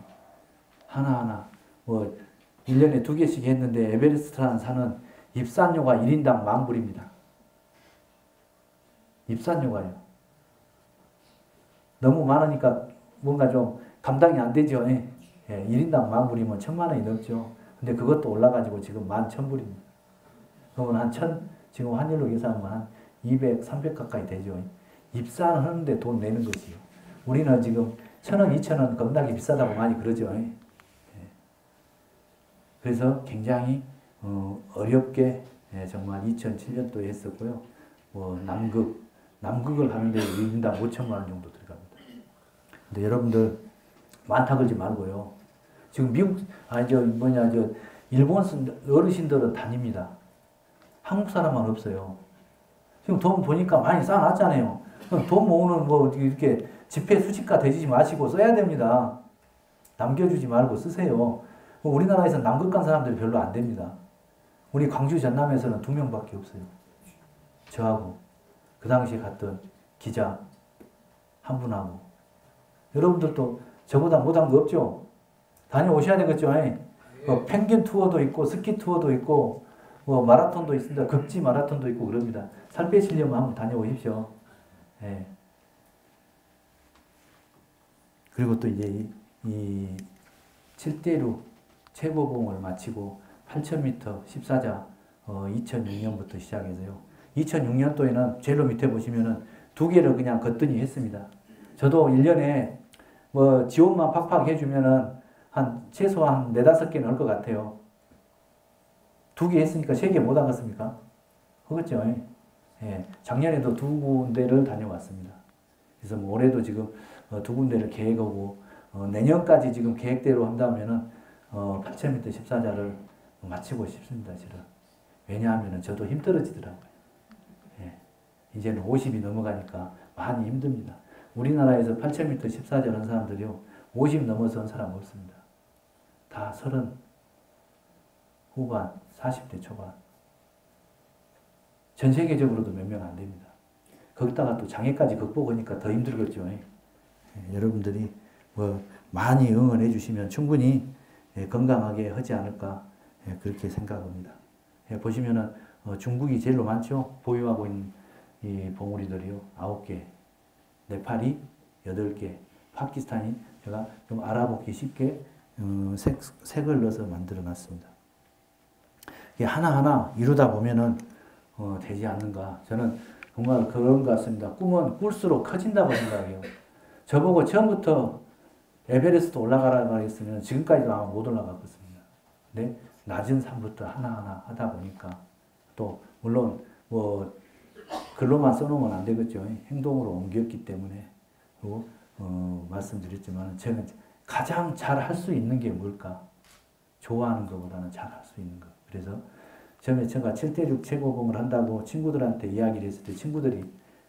하나하나 1년에 2개씩 했는데 에베레스트라는 산은 입산료가 1인당 10,000불입니다. 입산료가요. 너무 많으니까 뭔가 좀 감당이 안 되죠. 1인당 10,000불이면 1,000,000원이 넘죠. 근데 그것도 올라가지고 지금 11,000불입니다. 그러면 지금 환율로 계산하면 한 200, 300 가까이 되죠. 입산하는데 돈 내는 것이요. 우리는 지금 1,000원, 2,000원 겁나게 비싸다고 많이 그러죠. 그래서 굉장히 어렵게 정말 2007년도에 했었고요. 남극을 하는데 1인당 5,000만 원 정도 들어갑니다. 근데 여러분들 많다 그러지 말고요. 지금 일본 어르신들은 다닙니다. 한국 사람만 없어요. 지금 돈 보니까 많이 쌓아놨잖아요. 돈 모으는 이렇게 지폐 수집가 되지 마시고 써야 됩니다. 남겨주지 말고 쓰세요. 우리나라에서 남극 간 사람들이 별로 안 됩니다. 우리 광주 전남에서는 2명밖에 없어요. 저하고 그 당시에 갔던 기자 한 분하고. 여러분들도 저보다 못한 거 없죠? 다녀오셔야 되겠죠? 펭귄 투어도 있고 스키 투어도 있고 마라톤도 있습니다. 극지 마라톤도 있고 그럽니다. 살 빼시려면 한번 다녀오십시오. 그리고 또 이제 이 7대6 최고봉을 마치고 8,000m 14자 2006년부터 시작해서요. 2006년도에는 제일 밑에 보시면은 2개를 그냥 거뜬히 했습니다. 저도 1년에 지원만 팍팍 해주면은 최소한 4-5개는 할 것 같아요. 2개 했으니까 3개 못 하겠습니까? 그렇죠. 예, 작년에도 2군데를 다녀왔습니다. 그래서 뭐 올해도 지금 2군데를 계획하고 내년까지 지금 계획대로 한다면은 8,000m 14자를 마치고 싶습니다. 저는. 왜냐하면 저도 힘들어지더라고요. 예, 이제는 50이 넘어가니까 많이 힘듭니다. 우리나라에서 8,000m 14자 한 사람들이요 50 넘어서 한 사람 없습니다. 다 30 후반, 40대 초반. 전 세계적으로도 몇 명 안 됩니다. 거기다가 또 장애까지 극복하니까 더 힘들겠죠. 여러분들이 뭐 많이 응원해 주시면 충분히 건강하게 하지 않을까 그렇게 생각합니다. 보시면은 중국이 제일로 많죠. 보유하고 있는 이 봉우리들이요 9개, 네팔이 8개, 파키스탄이 제가 좀 알아보기 쉽게 색을 넣어서 만들어 놨습니다. 이게 하나하나 이루다 보면은 되지 않는가. 저는 정말 그런 것 같습니다. 꿈은 꿀수록 커진다고 생각해요. 저보고 처음부터 에베레스트 올라가라고 했으면 지금까지도 아마 못 올라갔겠습니다. 근데 낮은 산부터 하나하나 하다 보니까 또 물론 뭐 글로만 써놓으면 안 되겠죠. 행동으로 옮겼기 때문에. 그리고 말씀드렸지만 제가 가장 잘 할 수 있는 게 뭘까? 좋아하는 것보다는 잘 할 수 있는 것. 그래서 처음에 제가 7대6 최고봉을 한다고 친구들한테 이야기를 했을 때 친구들이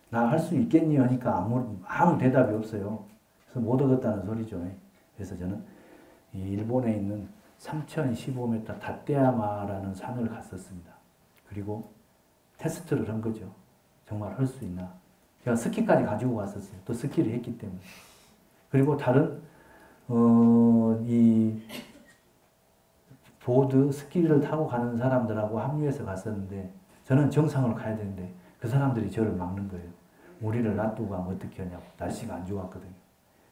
나 할 수 있겠니? 하니까 아무 대답이 없어요. 그래서 못 얻었다는 소리죠. 그래서 저는 이 일본에 있는 3015m 다떼야마라는 산을 갔었습니다. 그리고 테스트를 한 거죠. 정말 할 수 있나. 제가 스키까지 가지고 갔었어요. 또 스키를 했기 때문에. 그리고 다른 이 보드, 스키를 타고 가는 사람들하고 합류해서 갔었는데 저는 정상을 가야 되는데 그 사람들이 저를 막는 거예요. 우리를 놔두고 가면 어떻게 하냐고. 날씨가 안 좋았거든요.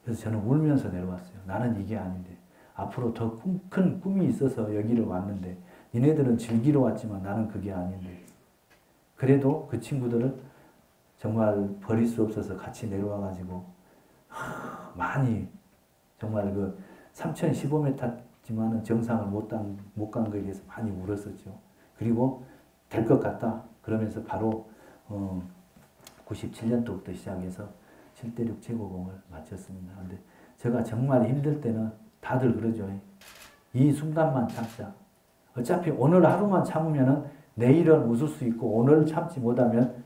그래서 저는 울면서 내려왔어요. 나는 이게 아닌데 앞으로 더 큰 꿈이 있어서 여기를 왔는데 니네들은 즐기러 왔지만 나는 그게 아닌데 그래도 그 친구들을 정말 버릴 수 없어서 같이 내려와가지고 많이 정말 그 3015m지만은 정상을 못 간 거에 대해서 많이 울었었죠. 그리고 될 것 같다 그러면서 바로 97년도부터 시작해서 7대6 최고봉을 마쳤습니다. 근데 제가 정말 힘들 때는 다들 그러죠. 이 순간만 참자. 어차피 오늘 하루만 참으면은 내일은 웃을 수 있고 오늘 참지 못하면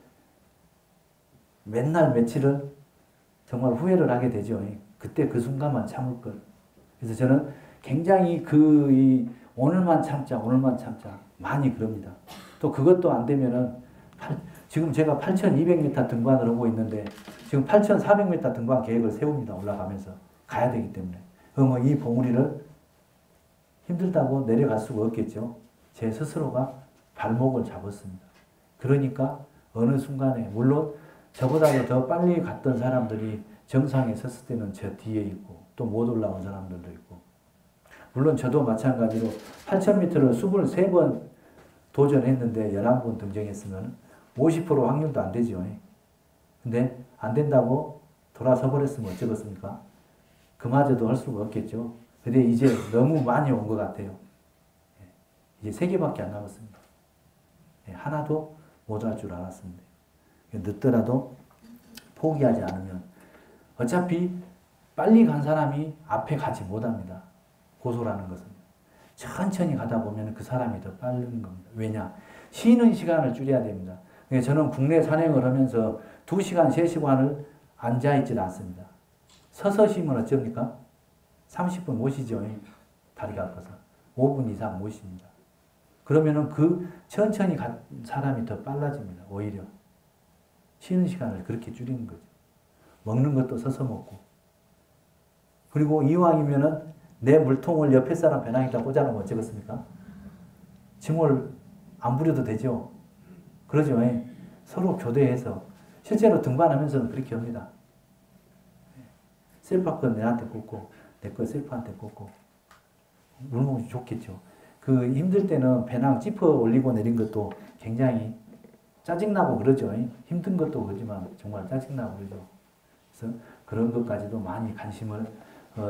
맨날 며칠은 정말 후회를 하게 되죠. 그때 그 순간만 참을 걸. 그래서 저는 굉장히 오늘만 참자, 오늘만 참자 많이 그럽니다. 또 그것도 안 되면은 지금 제가 8,200m 등반을 하고 있는데 지금 8,400m 등반 계획을 세웁니다. 올라가면서 가야 되기 때문에. 그럼 이 봉우리를 힘들다고 내려갈 수가 없겠죠. 제 스스로가 발목을 잡았습니다. 그러니까 어느 순간에 물론 저보다도 더 빨리 갔던 사람들이 정상에 섰을 때는 저 뒤에 있고 또 못 올라온 사람들도 있고 물론 저도 마찬가지로 8,000m를 23번 도전했는데 11번 등정했으면 50% 확률도 안 되죠. 근데 안 된다고 돌아서 버렸으면 어쩌겠습니까? 그마저도 할 수가 없겠죠. 근데 이제 너무 많이 온 것 같아요. 이제 3개밖에 안 남았습니다. 하나도 못 할 줄 알았습니다. 늦더라도 포기하지 않으면 어차피 빨리 간 사람이 앞에 가지 못합니다. 고소라는 것은. 천천히 가다 보면 그 사람이 더 빠른 겁니다. 왜냐? 쉬는 시간을 줄여야 됩니다. 저는 국내 산행을 하면서 2시간, 3시간을 앉아있질 않습니다. 서서 쉬면 어쩝니까? 30분 못 쉬죠. 다리가 아파서. 5분 이상 못 쉽니다. 그러면은 그 천천히 간 사람이 더 빨라집니다. 오히려. 쉬는 시간을 그렇게 줄이는 거죠. 먹는 것도 서서 먹고. 그리고 이왕이면은 내 물통을 옆에 사람 배낭에다 꽂아놓으면 어쩌겠습니까? 짐을 안 부려도 되죠. 그러죠. 서로 교대해서. 실제로 등반하면서는 그렇게 합니다. 셀파 건 내한테 꽂고, 내 거 셀파한테 꽂고. 물먹이 좋겠죠. 그 힘들 때는 배낭 짚어 올리고 내린 것도 굉장히 짜증나고 그러죠. 힘든 것도 그러지만 정말 짜증나고 그러죠. 그래서 그런 것까지도 많이 관심을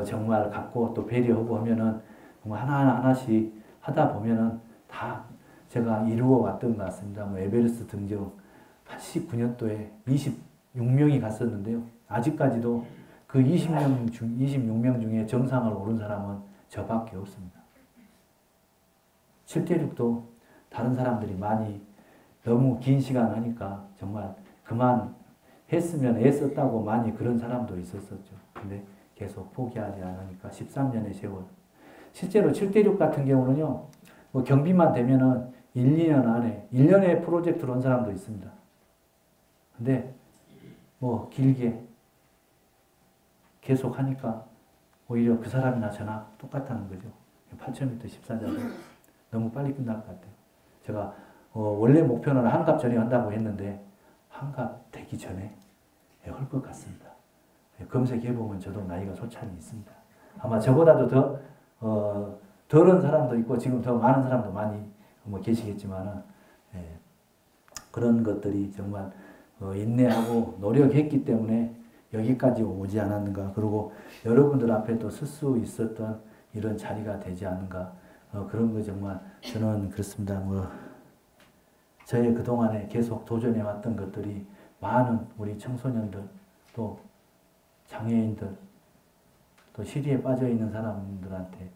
정말 갖고 또 배려하고 하면은 정말 하나씩 하다 보면은 다 제가 이루어 왔던 것 같습니다. 뭐 에베레스트 등정, 89년도에 26명이 갔었는데요. 아직까지도 그 26명 중에 정상을 오른 사람은 저밖에 없습니다. 7대6도 다른 사람들이 많이 너무 긴 시간 하니까 정말 그만 했으면 애썼다고 많이 그런 사람도 있었었죠. 근데 계속 포기하지 않으니까 13년의 세월. 실제로 7대6 같은 경우는요, 뭐 경비만 되면은 1, 2년 안에, 1년에 프로젝트로 온 사람도 있습니다. 근데 뭐 길게 계속 하니까 오히려 그 사람이나 저나 똑같다는 거죠. 8,000m 14자도 너무 빨리 끝날 것 같아요. 제가 원래 목표는 한갑 전에 한다고 했는데 한갑 되기 전에 할 것 같습니다. 검색해보면 저도 나이가 소찬이 있습니다. 아마 저보다도 더 덜한 사람도 있고 지금 더 많은 사람도 많이 뭐 계시겠지만은, 그런 것들이 정말 인내하고 노력했기 때문에 여기까지 오지 않았는가. 그리고 여러분들 앞에 또 설 수 있었던 이런 자리가 되지 않은가. 그런 거 정말 저는 그렇습니다. 뭐 저의 그동안에 계속 도전해 왔던 것들이 많은 우리 청소년들, 또 장애인들, 또 시리에 빠져 있는 사람들한테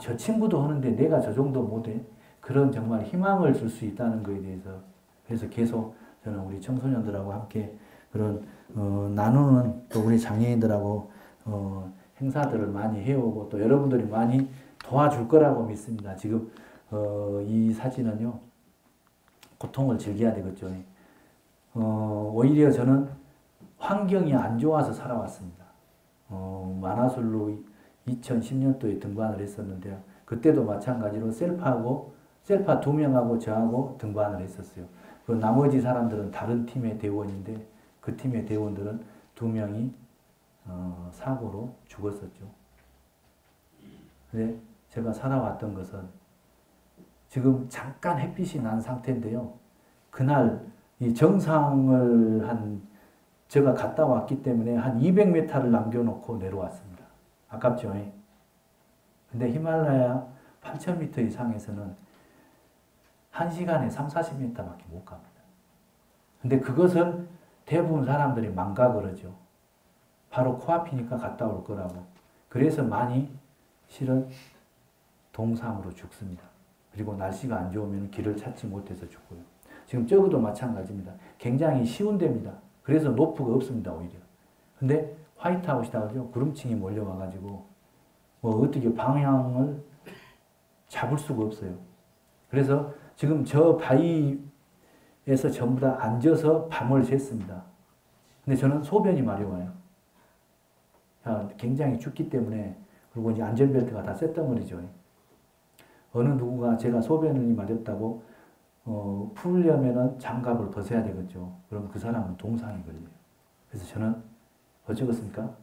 저 친구도 하는데 내가 저 정도 못해? 그런 정말 희망을 줄 수 있다는 것에 대해서, 그래서 계속 저는 우리 청소년들하고 함께 그런 나누는, 또 우리 장애인들하고 행사들을 많이 해오고 또 여러분들이 많이 도와줄 거라고 믿습니다. 지금 이 사진은요, 고통을 즐겨야 되겠죠. 오히려 저는 환경이 안 좋아서 살아왔습니다. 만화술로 2010년도에 등반을 했었는데요. 그때도 마찬가지로 셀파 2명하고 저하고 등반을 했었어요. 그 나머지 사람들은 다른 팀의 대원인데 그 팀의 대원들은 2명이 사고로 죽었었죠. 근데 제가 살아왔던 것은 지금 잠깐 햇빛이 난 상태인데요. 그날 이 정상을 제가 갔다 왔기 때문에 한 200m를 남겨놓고 내려왔습니다. 아깝죠? 근데 히말라야 8,000m 이상에서는 1시간에 3, 40m밖에 못 갑니다. 근데 그것은 대부분 사람들이 망각을 하죠. 바로 코앞이니까 갔다 올 거라고. 그래서 많이 실은 동상으로 죽습니다. 그리고 날씨가 안 좋으면 길을 찾지 못해서 죽고요. 지금 저기도 마찬가지입니다. 굉장히 쉬운 데입니다. 그래서 노프가 없습니다, 오히려. 근데 화이트아웃이다 그러죠. 구름층이 몰려와가지고 뭐 어떻게 방향을 잡을 수가 없어요. 그래서 지금 저 바위에서 전부 다 앉아서 밤을 샜습니다. 근데 저는 소변이 마려워요. 굉장히 춥기 때문에. 그리고 이제 안전벨트가 다 쇳덩어리죠. 어느 누군가 제가 소변이 마렵다고 풀려면은 장갑을 벗어야 되겠죠. 그럼 그 사람은 동상이 걸려요. 그래서 저는 어쩌겠습니까?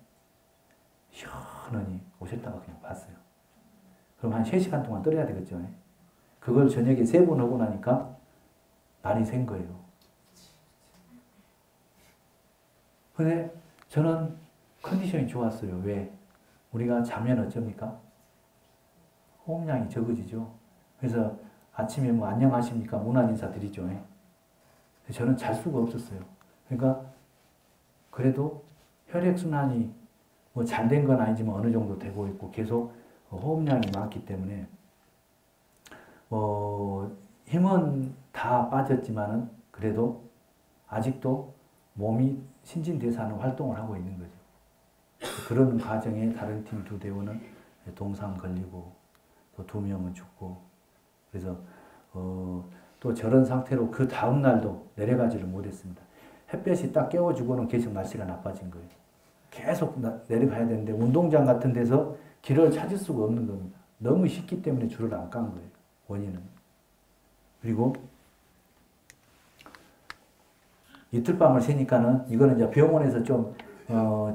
시원하니 오셨다가 그냥 봤어요. 그럼 한 3시간 동안 떨어야 되겠죠. 그걸 저녁에 3번 하고 나니까 날이 샌 거예요. 근데 저는 컨디션이 좋았어요. 왜? 우리가 자면 어쩝니까? 호흡량이 적어지죠. 그래서 아침에 뭐 안녕하십니까? 문안 인사 드리죠. 저는 잘 수가 없었어요. 그러니까 그래도 혈액순환이 뭐 잘 된 건 아니지만 어느 정도 되고 있고 계속 호흡량이 많기 때문에 힘은 다 빠졌지만은 그래도 아직도 몸이 신진대사하는 활동을 하고 있는 거죠. 그런 과정에 다른 팀 2대원은 동상 걸리고 또 2명은 죽고, 그래서 또 저런 상태로 그 다음 날도 내려가지를 못했습니다. 햇볕이 딱 깨워주고는 계속 날씨가 나빠진 거예요. 계속 내려가야 되는데 운동장 같은 데서 길을 찾을 수가 없는 겁니다. 너무 씻기 때문에 줄을 안 깐 거예요. 원인은. 그리고 이틀 밤을 새니까는 이거는 이제 병원에서 좀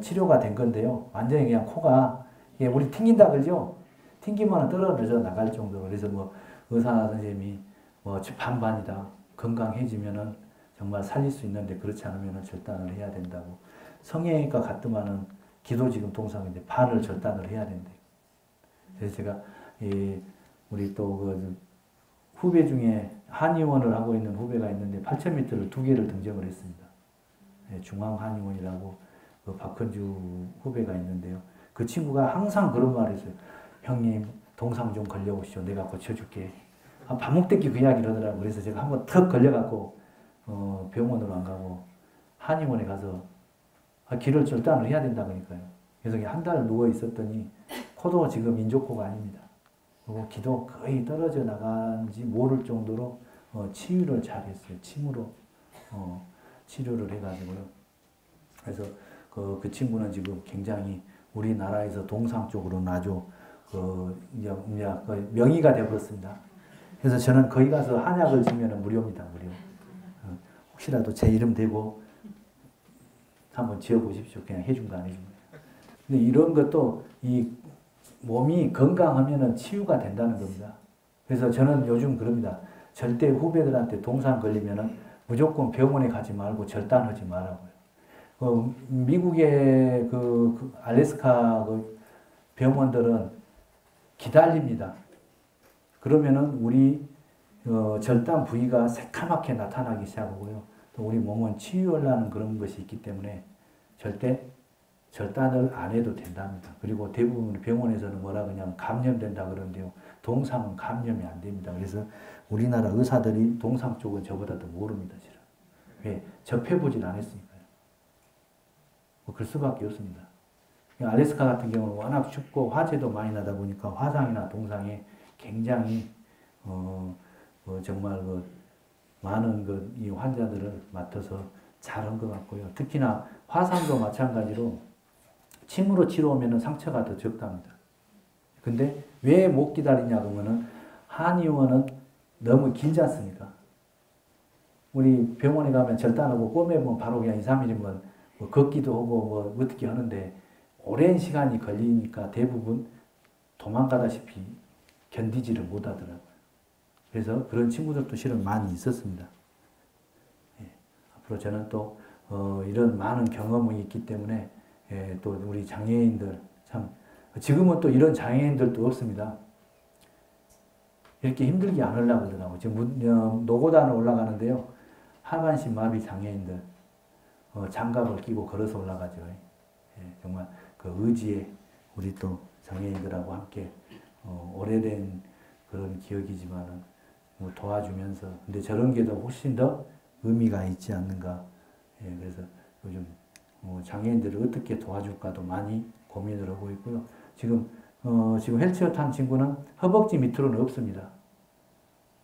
치료가 된 건데요. 완전히 그냥 코가 우리 튕긴다 그러죠. 튕기면 떨어져 나갈 정도로. 그래서 뭐 의사 선생님이 뭐 반반이다. 건강해지면은 정말 살릴 수 있는데 그렇지 않으면 절단을 해야 된다고. 성형외과 갔더만은 기도 지금 동상인데 반을 절단을 해야 된대. 그래서 제가 우리 또 그 후배 중에 한의원을 하고 있는 후배가 있는데 8,000m를 2개를 등정을 했습니다. 예, 중앙한의원이라고 그 박헌주 후배가 있는데요. 그 친구가 항상 그런 말을 했어요. 형님 동상 좀 걸려오시오. 내가 고쳐줄게. 밥 먹듯이 그 이야기를 하더라고요. 그래서 제가 한번 턱 걸려갖고 병원으로 안 가고 한의원에 가서 기를 절단을 해야 된다 그러니까요. 그래서 한 달 누워 있었더니 코도 지금 민족코가 아닙니다. 그리고 기도 거의 떨어져 나간지 모를 정도로 치유를 잘했어요. 침으로 치료를 해가지고요. 그래서 그 친구는 지금 굉장히 우리나라에서 동상 쪽으로는 아주 이제 명의가 되어버렸습니다. 그래서 저는 거기 가서 한약을 지면 무료입니다. 무료. 혹시라도 제 이름 대고 한번 지어보십시오. 그냥 해준다 안 해준다. 근데 이런 것도 이 몸이 건강하면은 치유가 된다는 겁니다. 그래서 저는 요즘 그럽니다. 절대 후배들한테 동상 걸리면은 무조건 병원에 가지 말고 절단하지 말라고요. 미국의 그 알래스카 그 병원들은 기다립니다. 그러면은 우리 절단 부위가 새카맣게 나타나기 시작하고요. 또 우리 몸은 치유하려는 그런 것이 있기 때문에 절대 절단을 안 해도 된답니다. 그리고 대부분 병원에서는 뭐라 그냥 감염된다 그러는데요. 동상은 감염이 안 됩니다. 그래서 우리나라 의사들이 동상 쪽은 저보다 더 모릅니다. 실은. 왜? 접해보질 않았으니까요. 그럴 수밖에 없습니다. 알래스카 같은 경우는 워낙 춥고 화재도 많이 나다 보니까 화상이나 동상에 굉장히 정말 많은 이 환자들을 맡아서 잘한 것 같고요. 특히나 화상도 마찬가지로 침으로 치료하면 상처가 더 적답니다. 근데 왜 못 기다리냐 그러면은 한의원은 너무 길지 않습니까? 우리 병원에 가면 절단하고 꼬매면 바로 그냥 2, 3일이면 뭐 걷기도 하고 뭐 어떻게 하는데 오랜 시간이 걸리니까 대부분 도망가다시피 견디지를 못하더라고요. 그래서 그런 친구들도 실은 많이 있었습니다. 예, 앞으로 저는 또 이런 많은 경험이 있기 때문에 또 우리 장애인들 참 지금은 또 이런 장애인들도 없습니다. 이렇게 힘들게 안 하려고 그러더라고요. 지금 노고단을 올라가는데요. 하반신 마비 장애인들 장갑을 끼고 걸어서 올라가죠. 예, 정말 그 의지에 우리 또 장애인들하고 함께 오래된 그런 기억이지만은 뭐 도와주면서 근데 저런 게 더 훨씬 더 의미가 있지 않는가. 예, 그래서 요즘 장애인들을 어떻게 도와줄까도 많이 고민을 하고 있고요. 지금 휠체어 탄 친구는 허벅지 밑으로는 없습니다.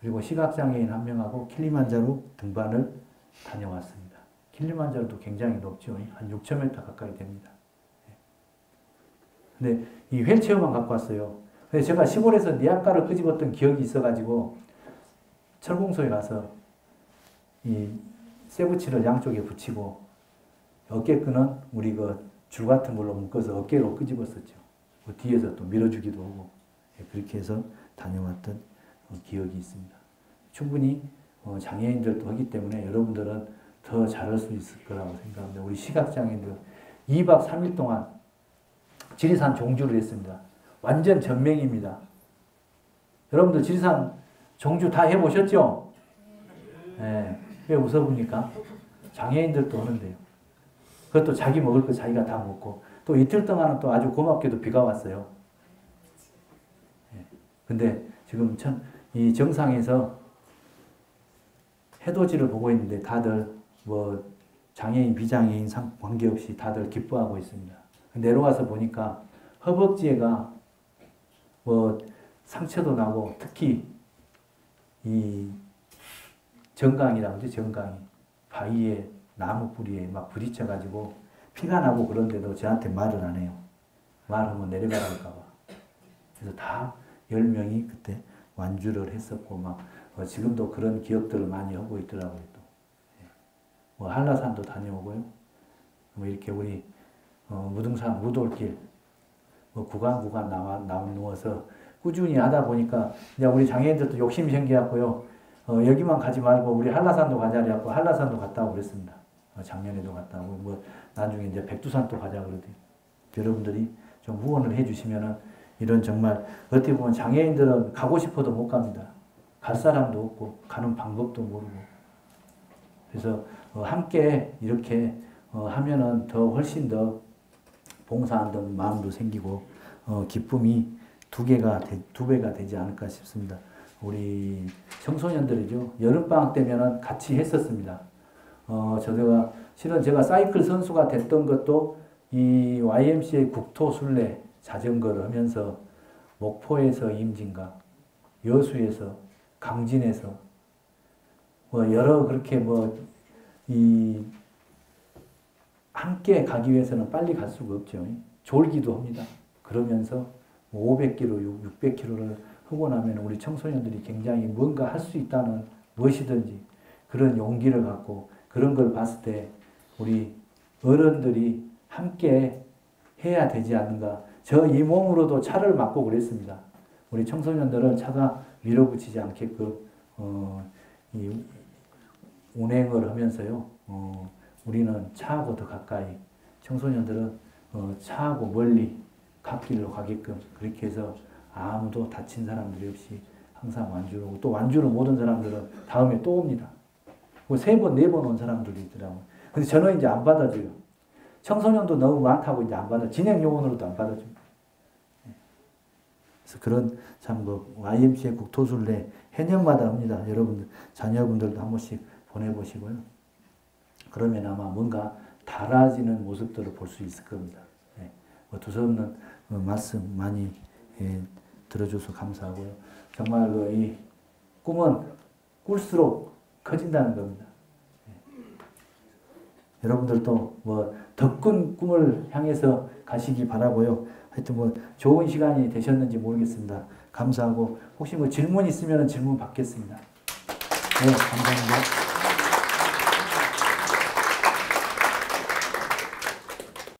그리고 시각장애인 한 명하고 킬리만자로 등반을 다녀왔습니다. 킬리만자로도 굉장히 높죠. 한 6,000m 가까이 됩니다. 근데 이 휠체어만 갖고 왔어요. 그래서 제가 시골에서 니아까를 끄집었던 기억이 있어가지고 철공소에 가서 이 쇠붙이를 양쪽에 붙이고 어깨끈은 우리 그 줄 같은 걸로 묶어서 어깨로 끄집었었죠. 그 뒤에서 또 밀어주기도 하고 그렇게 해서 다녀왔던 기억이 있습니다. 충분히 장애인들도 하기 때문에 여러분들은 더 잘할 수 있을 거라고 생각합니다. 우리 시각장애인들 2박 3일 동안 지리산 종주를 했습니다. 완전 전맹입니다. 여러분들 지리산 종주 다 해보셨죠? 네. 왜 웃어봅니까? 장애인들도 하는데요. 그것도 자기 먹을 거 자기가 다 먹고 또 이틀 동안은 또 아주 고맙게도 비가 왔어요. 네. 근데 지금 이 정상에서 해돋이를 보고 있는데 다들 뭐 장애인 비장애인 관계없이 다들 기뻐하고 있습니다. 내려와서 보니까 허벅지에가 뭐 상처도 나고 특히 이 정강이라고 하죠. 정강이 바위에 나무 뿌리에 막 부딪혀가지고 피가 나고 그런데도 저한테 말을 안 해요. 말하면 내려가라 할까봐. 그래서 다 10명이 그때 완주를 했었고 막 지금도 그런 기억들을 많이 하고 있더라고요. 또. 뭐 한라산도 다녀오고요. 뭐 이렇게 우리 무등산 무돌길 뭐 구간 나누어서 꾸준히 하다 보니까 이제 우리 장애인들도 욕심이 생겨갖고요. 여기만 가지 말고 우리 한라산도 가자 그래갖고 한라산도 갔다 오고 그랬습니다. 작년에도 갔다 오고 뭐 나중에 이제 백두산도 가자 그러더니 여러분들이 좀 후원을 해주시면은 이런 정말 어떻게 보면 장애인들은 가고 싶어도 못 갑니다. 갈 사람도 없고 가는 방법도 모르고 그래서 함께 이렇게 하면은 더 훨씬 더 봉사한다는 마음도 생기고 기쁨이 두 배가 되지 않을까 싶습니다. 우리 청소년들이죠. 여름방학 때면은 같이 했었습니다. 실은 제가 사이클 선수가 됐던 것도 이 YMCA 국토순례 자전거를 하면서 목포에서 임진강, 여수에서 강진에서 여러 그렇게 함께 가기 위해서는 빨리 갈 수가 없죠. 졸기도 합니다. 그러면서 500km, 600km를 하고 나면 우리 청소년들이 굉장히 뭔가 할 수 있다는 무엇이든지 그런 용기를 갖고 그런 걸 봤을 때 우리 어른들이 함께 해야 되지 않는가. 저 이 몸으로도 차를 막고 그랬습니다. 우리 청소년들은 차가 밀어붙이지 않게끔 이 운행을 하면서요. 우리는 차하고 더 가까이, 청소년들은 차하고 멀리 갓길로 가게끔 그렇게 해서 아무도 다친 사람들이 없이 항상 완주를 오고 또 완주를 못 온 사람들은 다음에 또 옵니다. 3번, 4번 온 사람들이 있더라고요. 근데 저는 이제 안 받아줘요. 청소년도 너무 많다고 이제 안 받아. 진행 요원으로도 안 받아줍니다. 그래서 그런 YMCA 국토순례 해년마다 합니다. 여러분들, 자녀분들도 한 번씩 보내보시고요. 그러면 아마 뭔가 달라지는 모습들을 볼 수 있을 겁니다. 두서없는 말씀 많이 들어줘서 감사하고요. 정말 이 꿈은 꿀수록 커진다는 겁니다. 여러분들도 더 큰 꿈을 향해서 가시기 바라고요. 하여튼 좋은 시간이 되셨는지 모르겠습니다. 감사하고 혹시 질문 있으면 질문 받겠습니다. 네, 감사합니다.